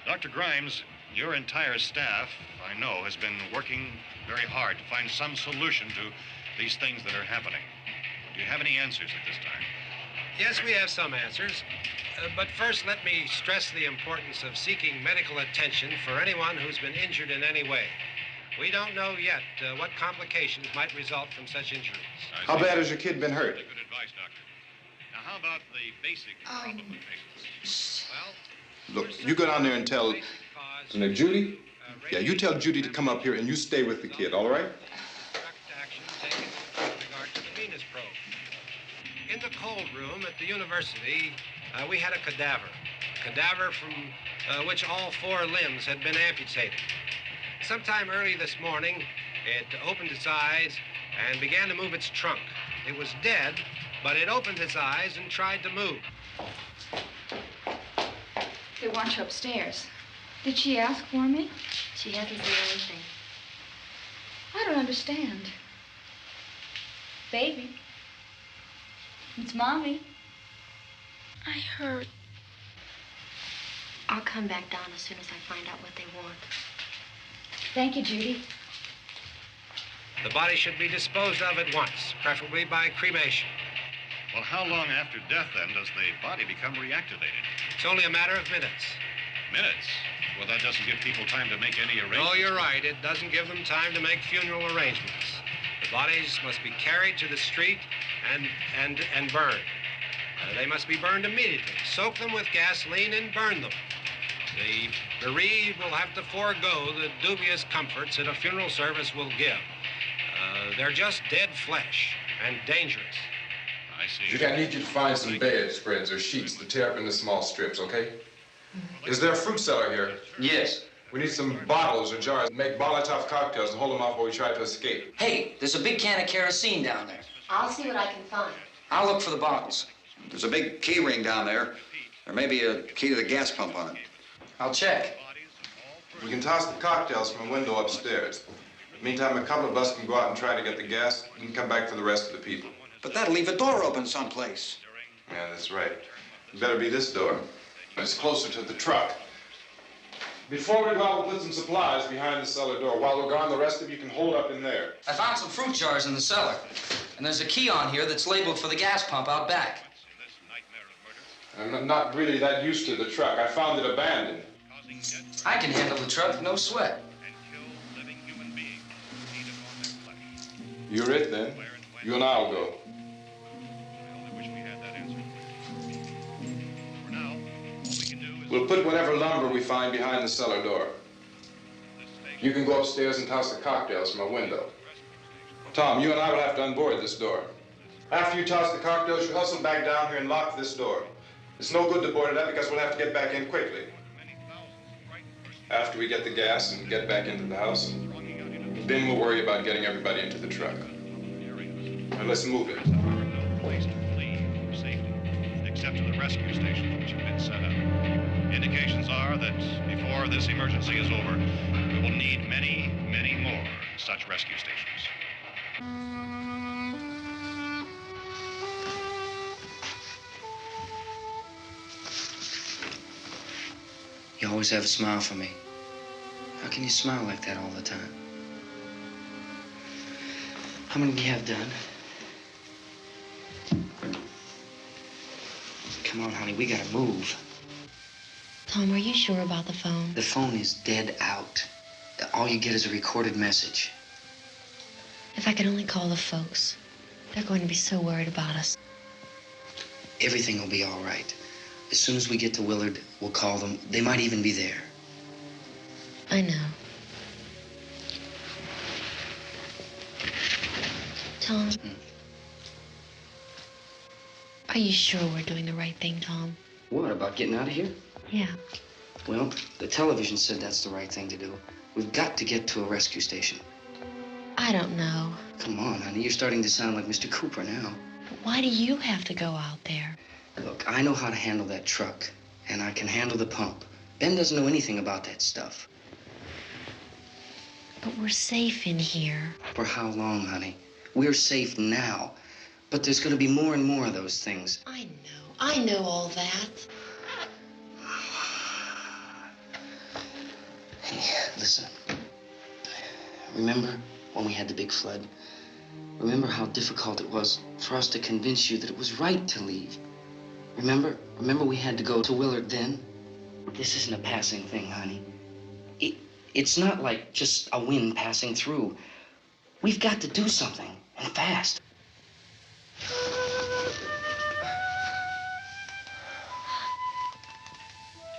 Dr. Grimes, your entire staff, I know, has been working very hard to find some solution to these things that are happening. Do you have any answers at this time? Yes, we have some answers. But first, let me stress the importance of seeking medical attention for anyone who's been injured in any way. We don't know yet what complications might result from such injuries. How bad has your kid been hurt? Good advice, Doctor. Now, how about the basic problem of patients? Well, Look, you go down there and tell... Now, Judy? Yeah, you tell Judy to come up here and you stay with the kid, all right? Action taken with regard to the Venus probe. In the cold room at the university, we had a cadaver from which all 4 limbs had been amputated. Sometime early this morning, it opened its eyes and began to move its trunk. It was dead, but it opened its eyes and tried to move. They want you upstairs. Did she ask for me? She hasn't said anything. I don't understand. Baby. It's Mommy. I heard. I'll come back down as soon as I find out what they want. Thank you, Judy. The body should be disposed of at once, preferably by cremation. well, how long after death, then, does the body become reactivated? It's only a matter of minutes. Minutes? Well, that doesn't give people time to make any arrangements. No, you're right. It doesn't give them time to make funeral arrangements. The bodies must be carried to the street and burned. They must be burned immediately. Soak them with gasoline and burn them. The bereaved will have to forego the dubious comforts that a funeral service will give. They're just dead flesh and dangerous. I see. Judy, I need you to find some bedspreads or sheets to tear up into small strips, okay? Is there a fruit cellar here? Yes. We need some bottles or jars to make Molotov cocktails and hold them off while we try to escape. Hey, there's a big can of kerosene down there. I'll see what I can find. I'll look for the bottles. There's a big key ring down there. There may be a key to the gas pump on it. I'll check. We can toss the cocktails from a window upstairs. Meantime, a couple of us can go out and try to get the gas and come back for the rest of the people. But that'll leave a door open someplace. Yeah, that's right. It better be this door. It's closer to the truck. Before we go out, we'll put some supplies behind the cellar door. While we're gone, the rest of you can hold up in there. I found some fruit jars in the cellar. And there's a key on here that's labeled for the gas pump out back. I'm not really that used to the truck. I found it abandoned. I can handle the truck, no sweat. You're it, then. You and I'll go. We'll put whatever lumber we find behind the cellar door. You can go upstairs and toss the cocktails from a window. Tom, you and I will have to unboard this door. After you toss the cocktails, you hustle back down here and lock this door. It's no good to board it up because we'll have to get back in quickly. After we get the gas and get back into the house, then we'll worry about getting everybody into the truck. Now let's move it. Place to flee for safety, except to the rescue stations which have been set up. Indications are that before this emergency is over, we will need many, many more such rescue stations. You always have a smile for me. How can you smile like that all the time? How many do you have done? Come on, honey, we gotta move. Tom, are you sure about the phone? The phone is dead out. All you get is a recorded message. If I could only call the folks. They're going to be so worried about us. Everything will be all right. As soon as we get to Willard, we'll call them. They might even be there. I know. Tom, are you sure we're doing the right thing, Tom? What, about getting out of here? Yeah. Well, the television said that's the right thing to do. We've got to get to a rescue station. I don't know. Come on, honey, you're starting to sound like Mr. Cooper now. But why do you have to go out there? Look, I know how to handle that truck, and I can handle the pump. Ben doesn't know anything about that stuff. But we're safe in here. For how long, honey? We're safe now. But there's going to be more and more of those things. I know all that. Hey, listen. Remember when we had the big flood? Remember how difficult it was for us to convince you that it was right to leave? Remember we had to go to Willard then? This isn't a passing thing, honey. It's not like just a wind passing through. We've got to do something, and fast.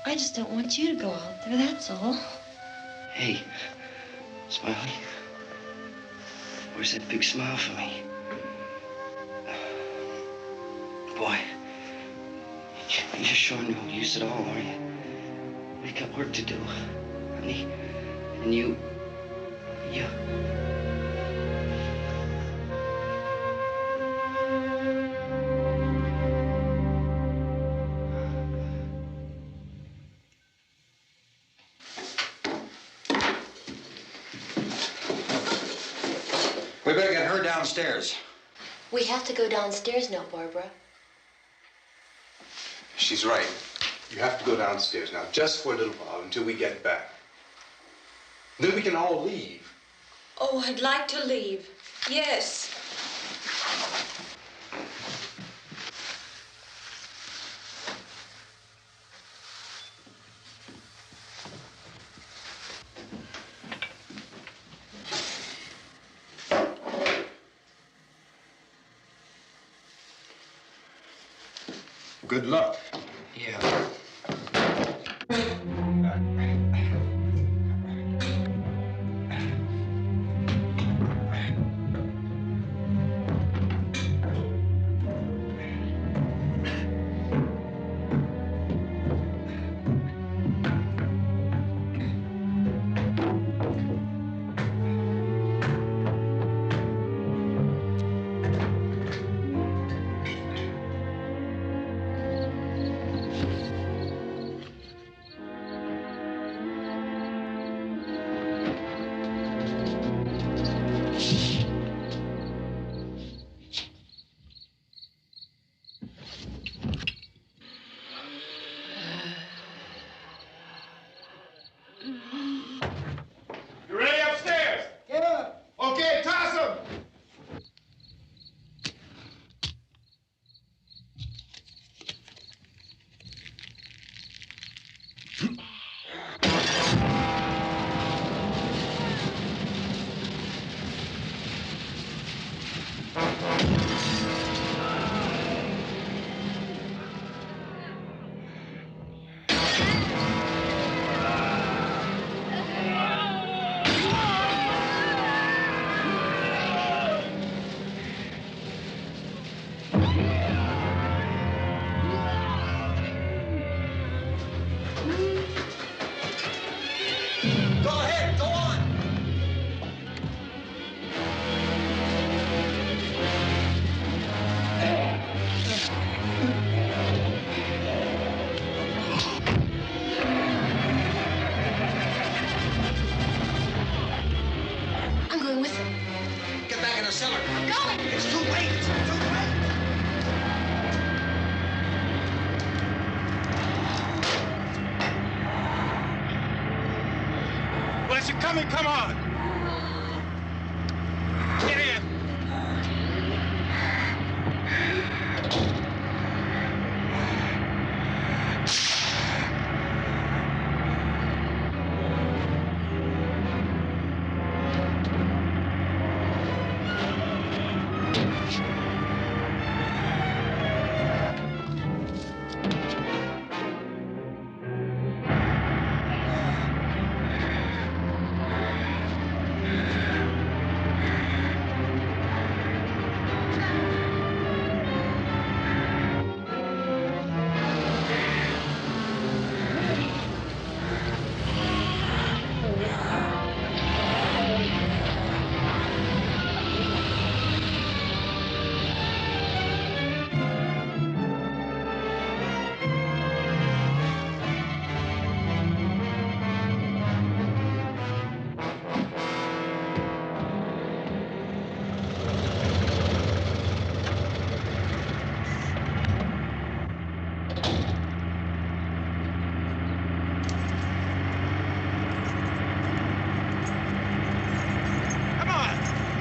I just don't want you to go out there, that's all. Hey, Smiley. Where's that big smile for me? Boy, you're sure no use at all, are you? We've got work to do, honey. And you... We better get her downstairs. We have to go downstairs now, Barbara. She's right. You have to go downstairs now, just for a little while, until we get back. Then we can all leave. Oh, I'd like to leave. Yes. Good luck. Yeah. coming, come on! Get in!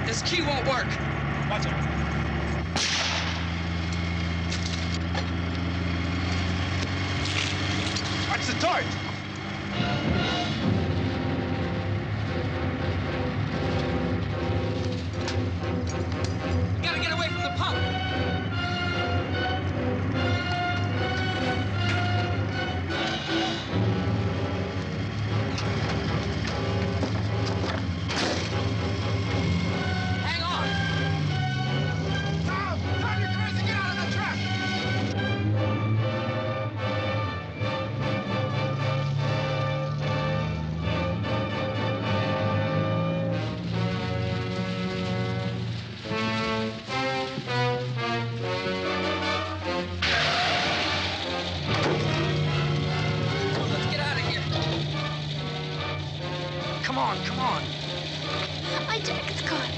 This key won't work. Watch it. Watch the torch. You gotta get away from the pump. Come on, come on. My jacket's caught.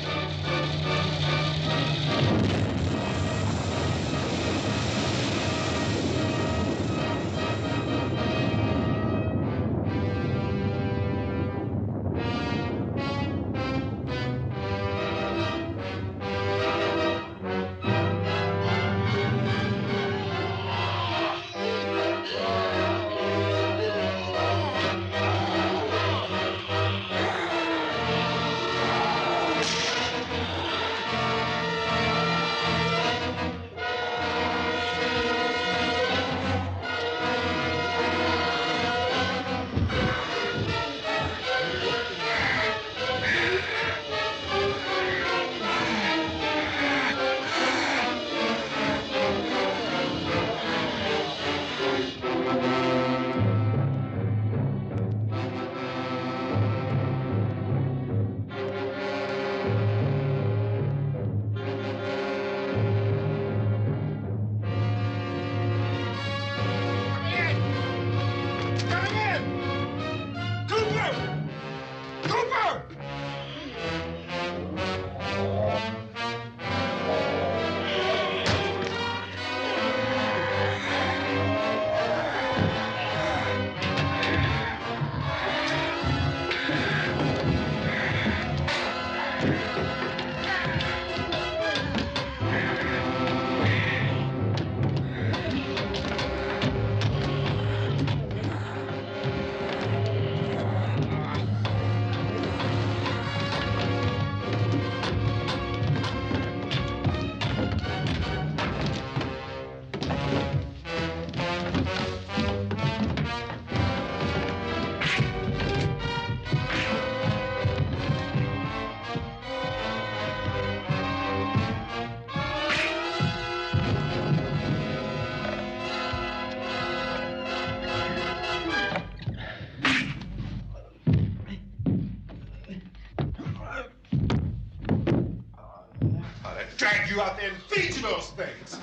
Drag you out there and feed you those things.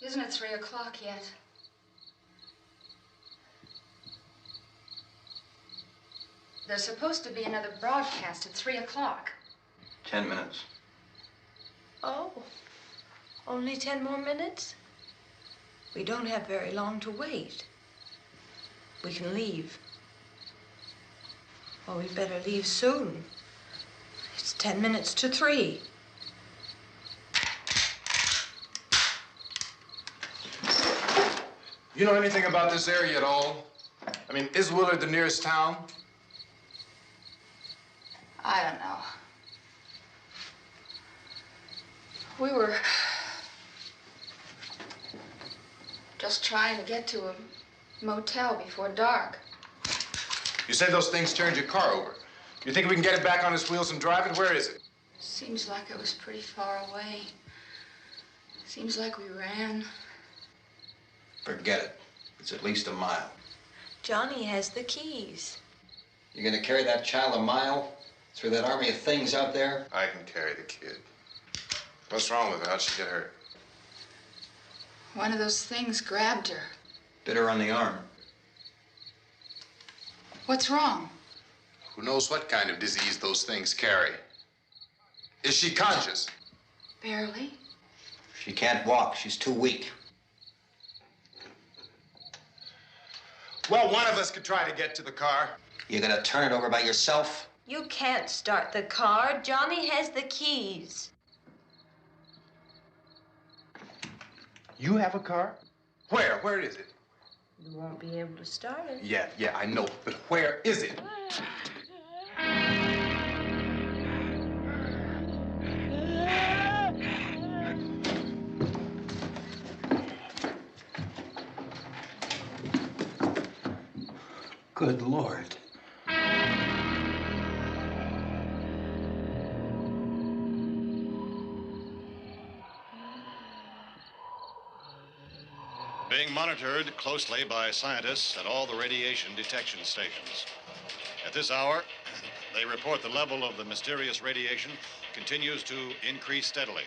Isn't it 3 o'clock yet? There's supposed to be another broadcast at 3 o'clock. 10 minutes. Oh, only 10 more minutes? We don't have very long to wait. We can leave. Well, we'd better leave soon. It's 10 minutes to 3. You know anything about this area at all? I mean, is Willard the nearest town? I don't know. We were just trying to get to a motel before dark. You said those things turned your car over. You think we can get it back on its wheels and drive it? Where is it? Seems like it was pretty far away. Seems like we ran. Forget it. It's at least a mile. Johnny has the keys. You gonna carry that child a mile through that army of things out there? I can carry the kid. What's wrong with her? How'd she get hurt? One of those things grabbed her. Bit her on the arm. What's wrong? Who knows what kind of disease those things carry? Is she conscious? Barely. She can't walk. She's too weak. Well, one of us could try to get to the car. You gonna turn it over by yourself? You can't start the car. Johnny has the keys. You have a car? Where? Where is it? You won't be able to start it. Yeah, I know. But where is it? Good Lord. Being monitored closely by scientists at all the radiation detection stations. At this hour, they report the level of the mysterious radiation continues to increase steadily.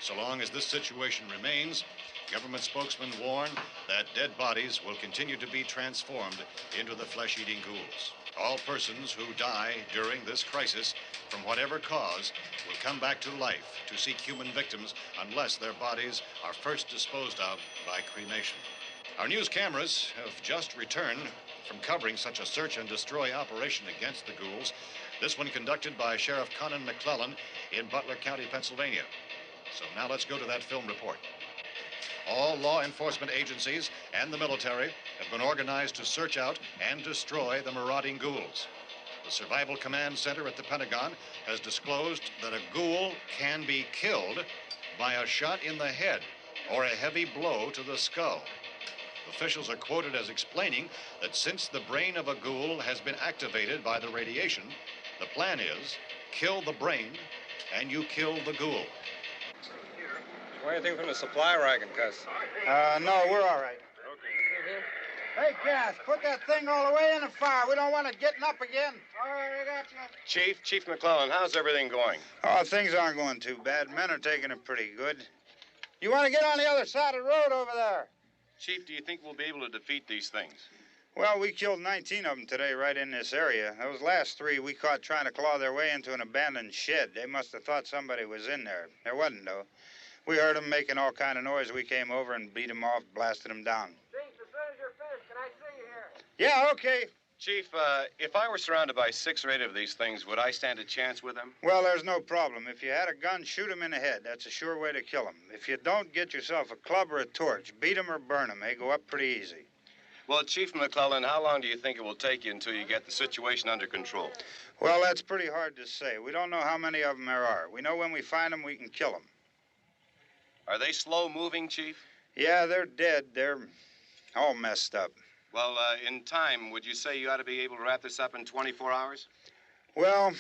So long as this situation remains, government spokesmen warn that dead bodies will continue to be transformed into the flesh-eating ghouls. All persons who die during this crisis, from whatever cause, will come back to life to seek human victims unless their bodies are first disposed of by cremation. Our news cameras have just returned from covering such a search and destroy operation against the ghouls, this one conducted by Sheriff Conan McClellan in Butler County, Pennsylvania. So now let's go to that film report. All law enforcement agencies and the military have been organized to search out and destroy the marauding ghouls. The Survival Command Center at the Pentagon has disclosed that a ghoul can be killed by a shot in the head or a heavy blow to the skull. Officials are quoted as explaining that since the brain of a ghoul has been activated by the radiation, the plan is kill the brain and you kill the ghoul. Anything from the supply wagon, Cuz? No, we're all right. Hey, Cass, put that thing all the way in the fire. We don't want it getting up again. All right, I got you. Chief McClellan, how's everything going? Oh, things aren't going too bad. Men are taking it pretty good. You want to get on the other side of the road over there? Chief, do you think we'll be able to defeat these things? Well, we killed 19 of them today right in this area. Those last 3 we caught trying to claw their way into an abandoned shed. They must have thought somebody was in there. There wasn't, though. We heard them making all kind of noise. We came over and beat them off, blasted them down. Chief, as soon as you're finished, can I see you here? Yeah, okay. Chief, if I were surrounded by 6 or 8 of these things, would I stand a chance with them? Well, there's no problem. If you had a gun, shoot them in the head. That's a sure way to kill them. If you don't, get yourself a club or a torch. Beat them or burn them. They go up pretty easy. Well, Chief McClellan, how long do you think it will take you until you get the situation under control? Well, that's pretty hard to say. We don't know how many of them there are. We know when we find them, we can kill them. Are they slow-moving, Chief? Yeah, they're dead. They're all messed up. Well, in time, would you say you ought to be able to wrap this up in 24 hours? Well,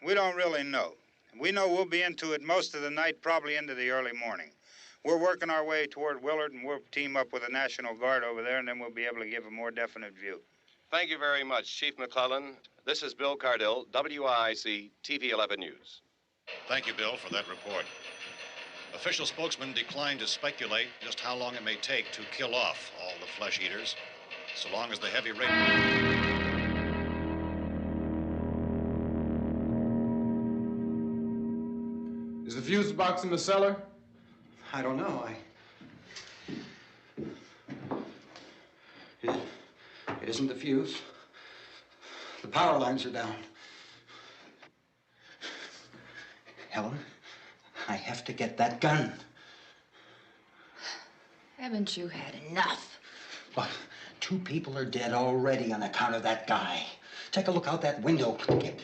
we don't really know. We know we'll be into it most of the night, probably into the early morning. We're working our way toward Willard, and we'll team up with the National Guard over there, and then we'll be able to give a more definite view. Thank you very much, Chief McClellan. This is Bill Cardill, WIC TV 11 News. Thank you, Bill, for that report. Official spokesman declined to speculate just how long it may take to kill off all the flesh eaters, so long as the heavy rain... Is the fuse box in the cellar? I don't know. It isn't the fuse. The power lines are down. Helen, I have to get that gun. Haven't you had enough? But 2 people are dead already on account of that guy. Take a look out that window. Get...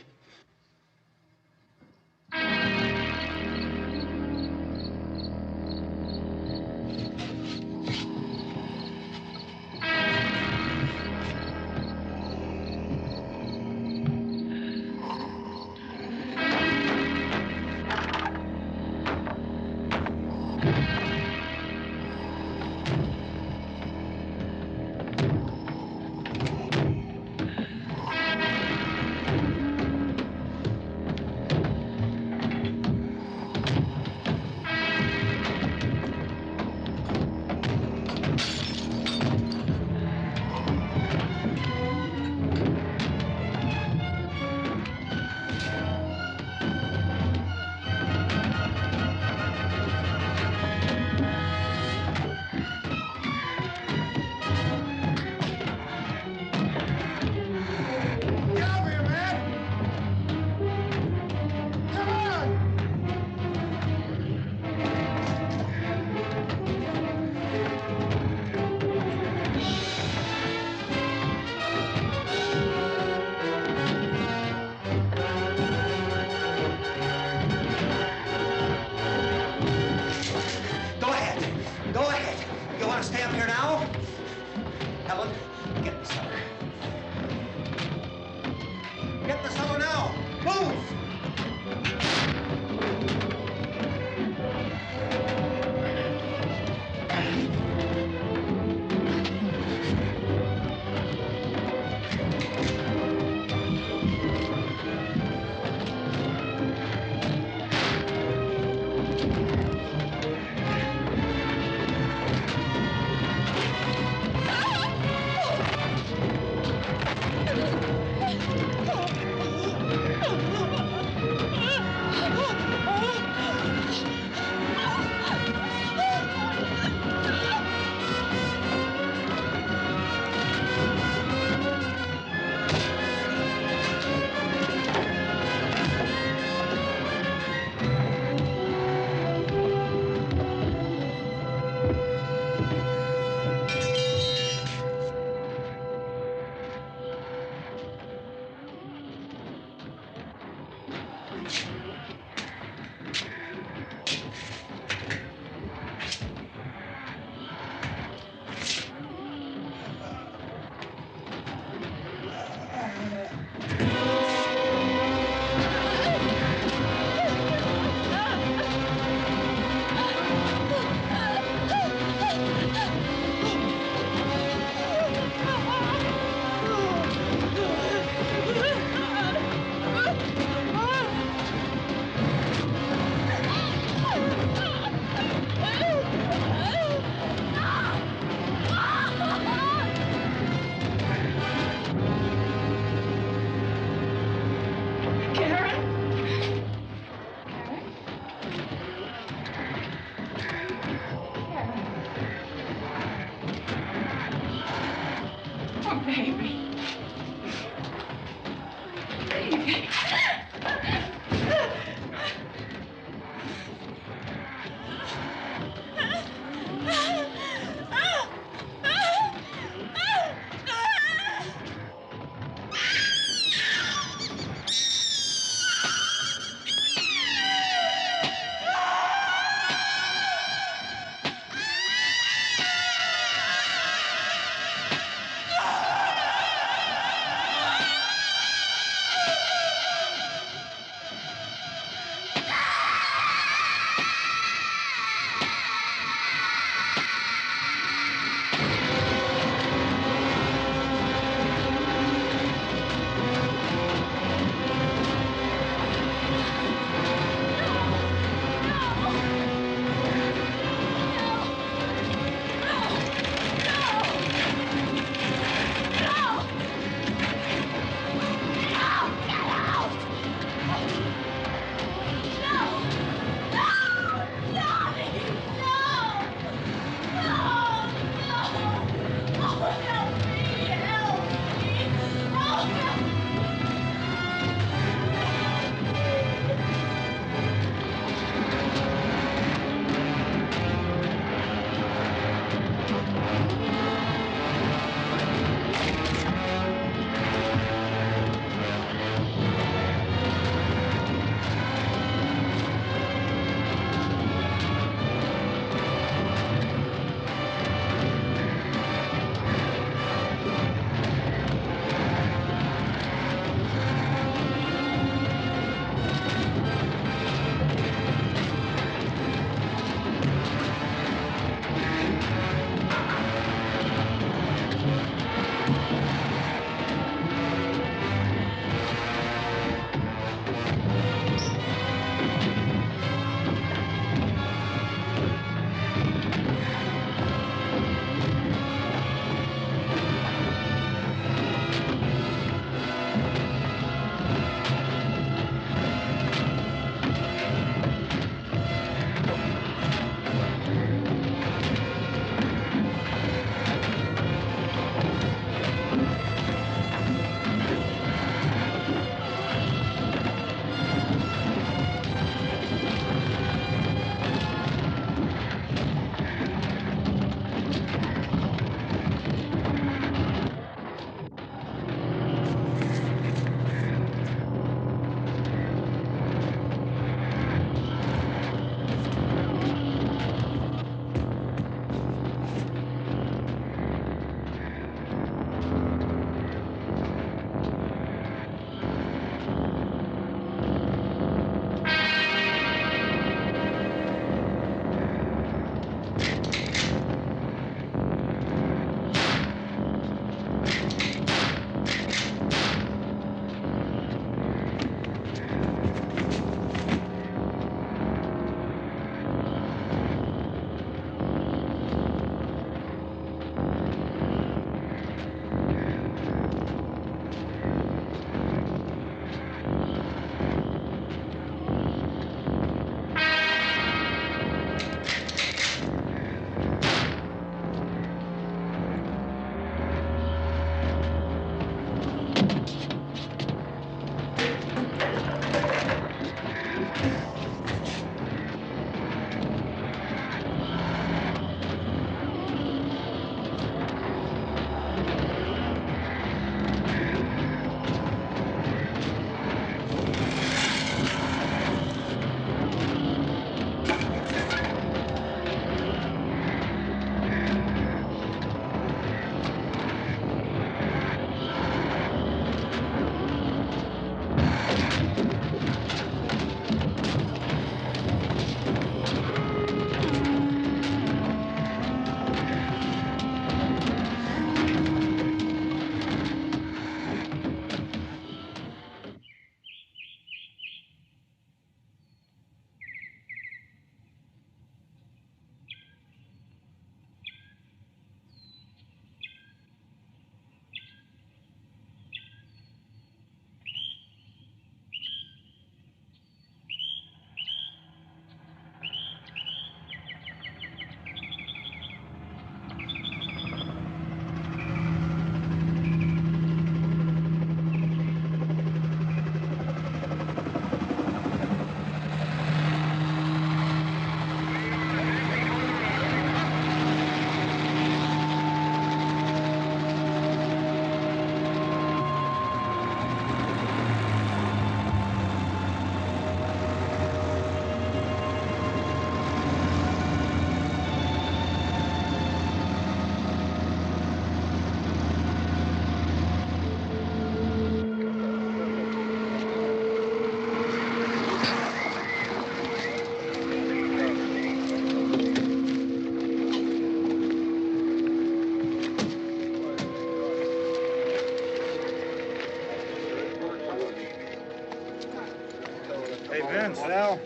Vince, Al.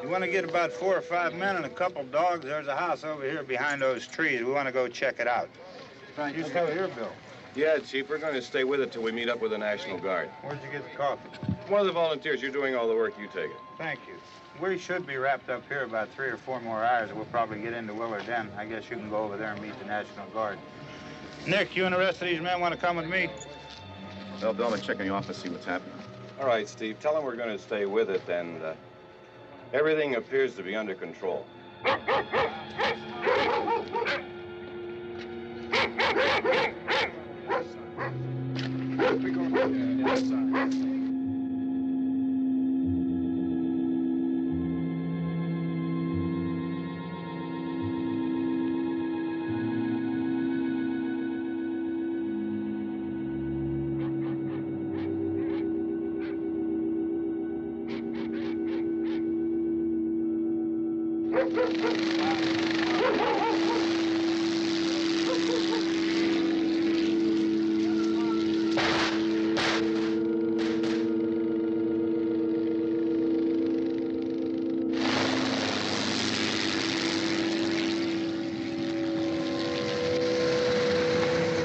You want to get about 4 or 5 men and a couple dogs? There's a house over here behind those trees. We want to go check it out. Right. You still here, Bill? Yeah, Chief, we're going to stay with it till we meet up with the National Guard. Where'd you get the coffee? One of the volunteers. You're doing all the work. You take it. Thank you. We should be wrapped up here about 3 or 4 more hours. We'll probably get into Willard Den. I guess you can go over there and meet the National Guard. Nick, you and the rest of these men want to come with me? Well, Bill, I'm checking the office, see what's happening. All right, Steve. Tell them we're going to stay with it, and everything appears to be under control.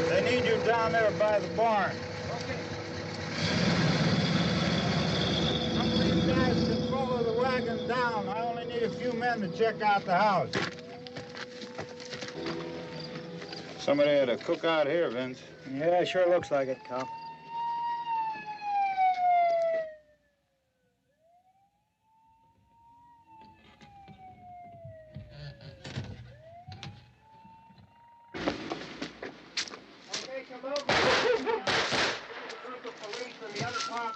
They need you down there by the barn. Some of these guys can follow the wagon down. I only need a few men to check out the house. Somebody had a cookout here, Vince. Yeah, it sure looks like it, Cop. Okay, come over. A group of police in the other part.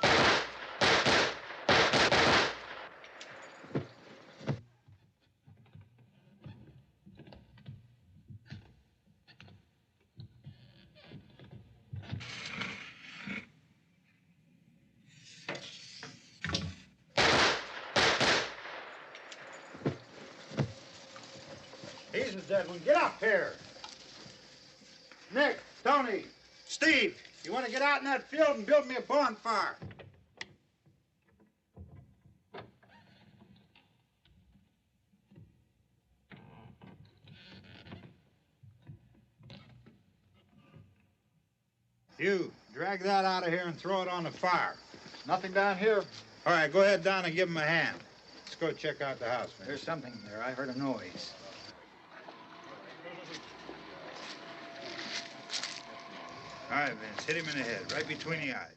He's a dead one. Get up here. Nick, Tony, Steve, you want to get out in that field and build me a bonfire? You, drag that out of here and throw it on the fire. Nothing down here. All right, go ahead down and give him a hand. Let's go check out the house, man. There's something there. I heard a noise. All right, Vince, hit him in the head, right between the eyes.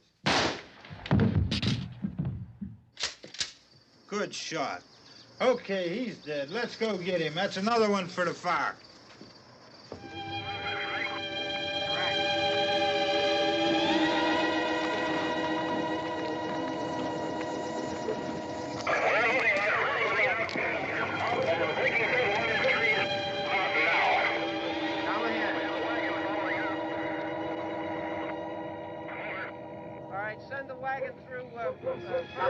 Good shot. Okay, he's dead. Let's go get him. That's another one for the fire. All right, send the wagon through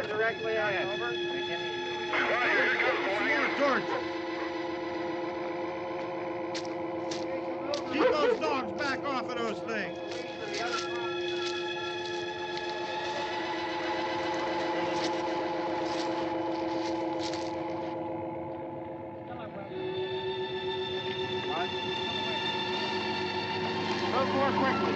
directly ahead. Over. More torches. Keep those dogs back off of those things. Move more quickly.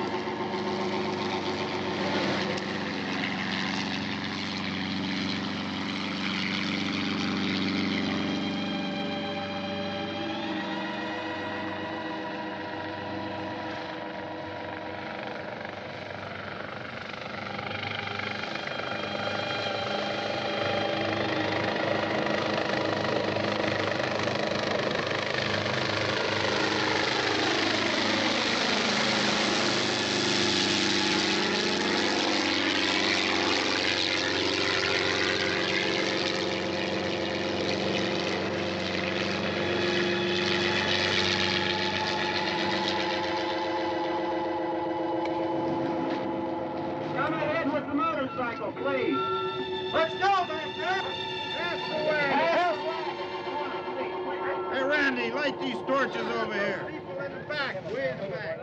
Come ahead with the motorcycle, please. Let's go, back there. That's the way. Hey, Randy, light these torches over here. People in the back, way in the back.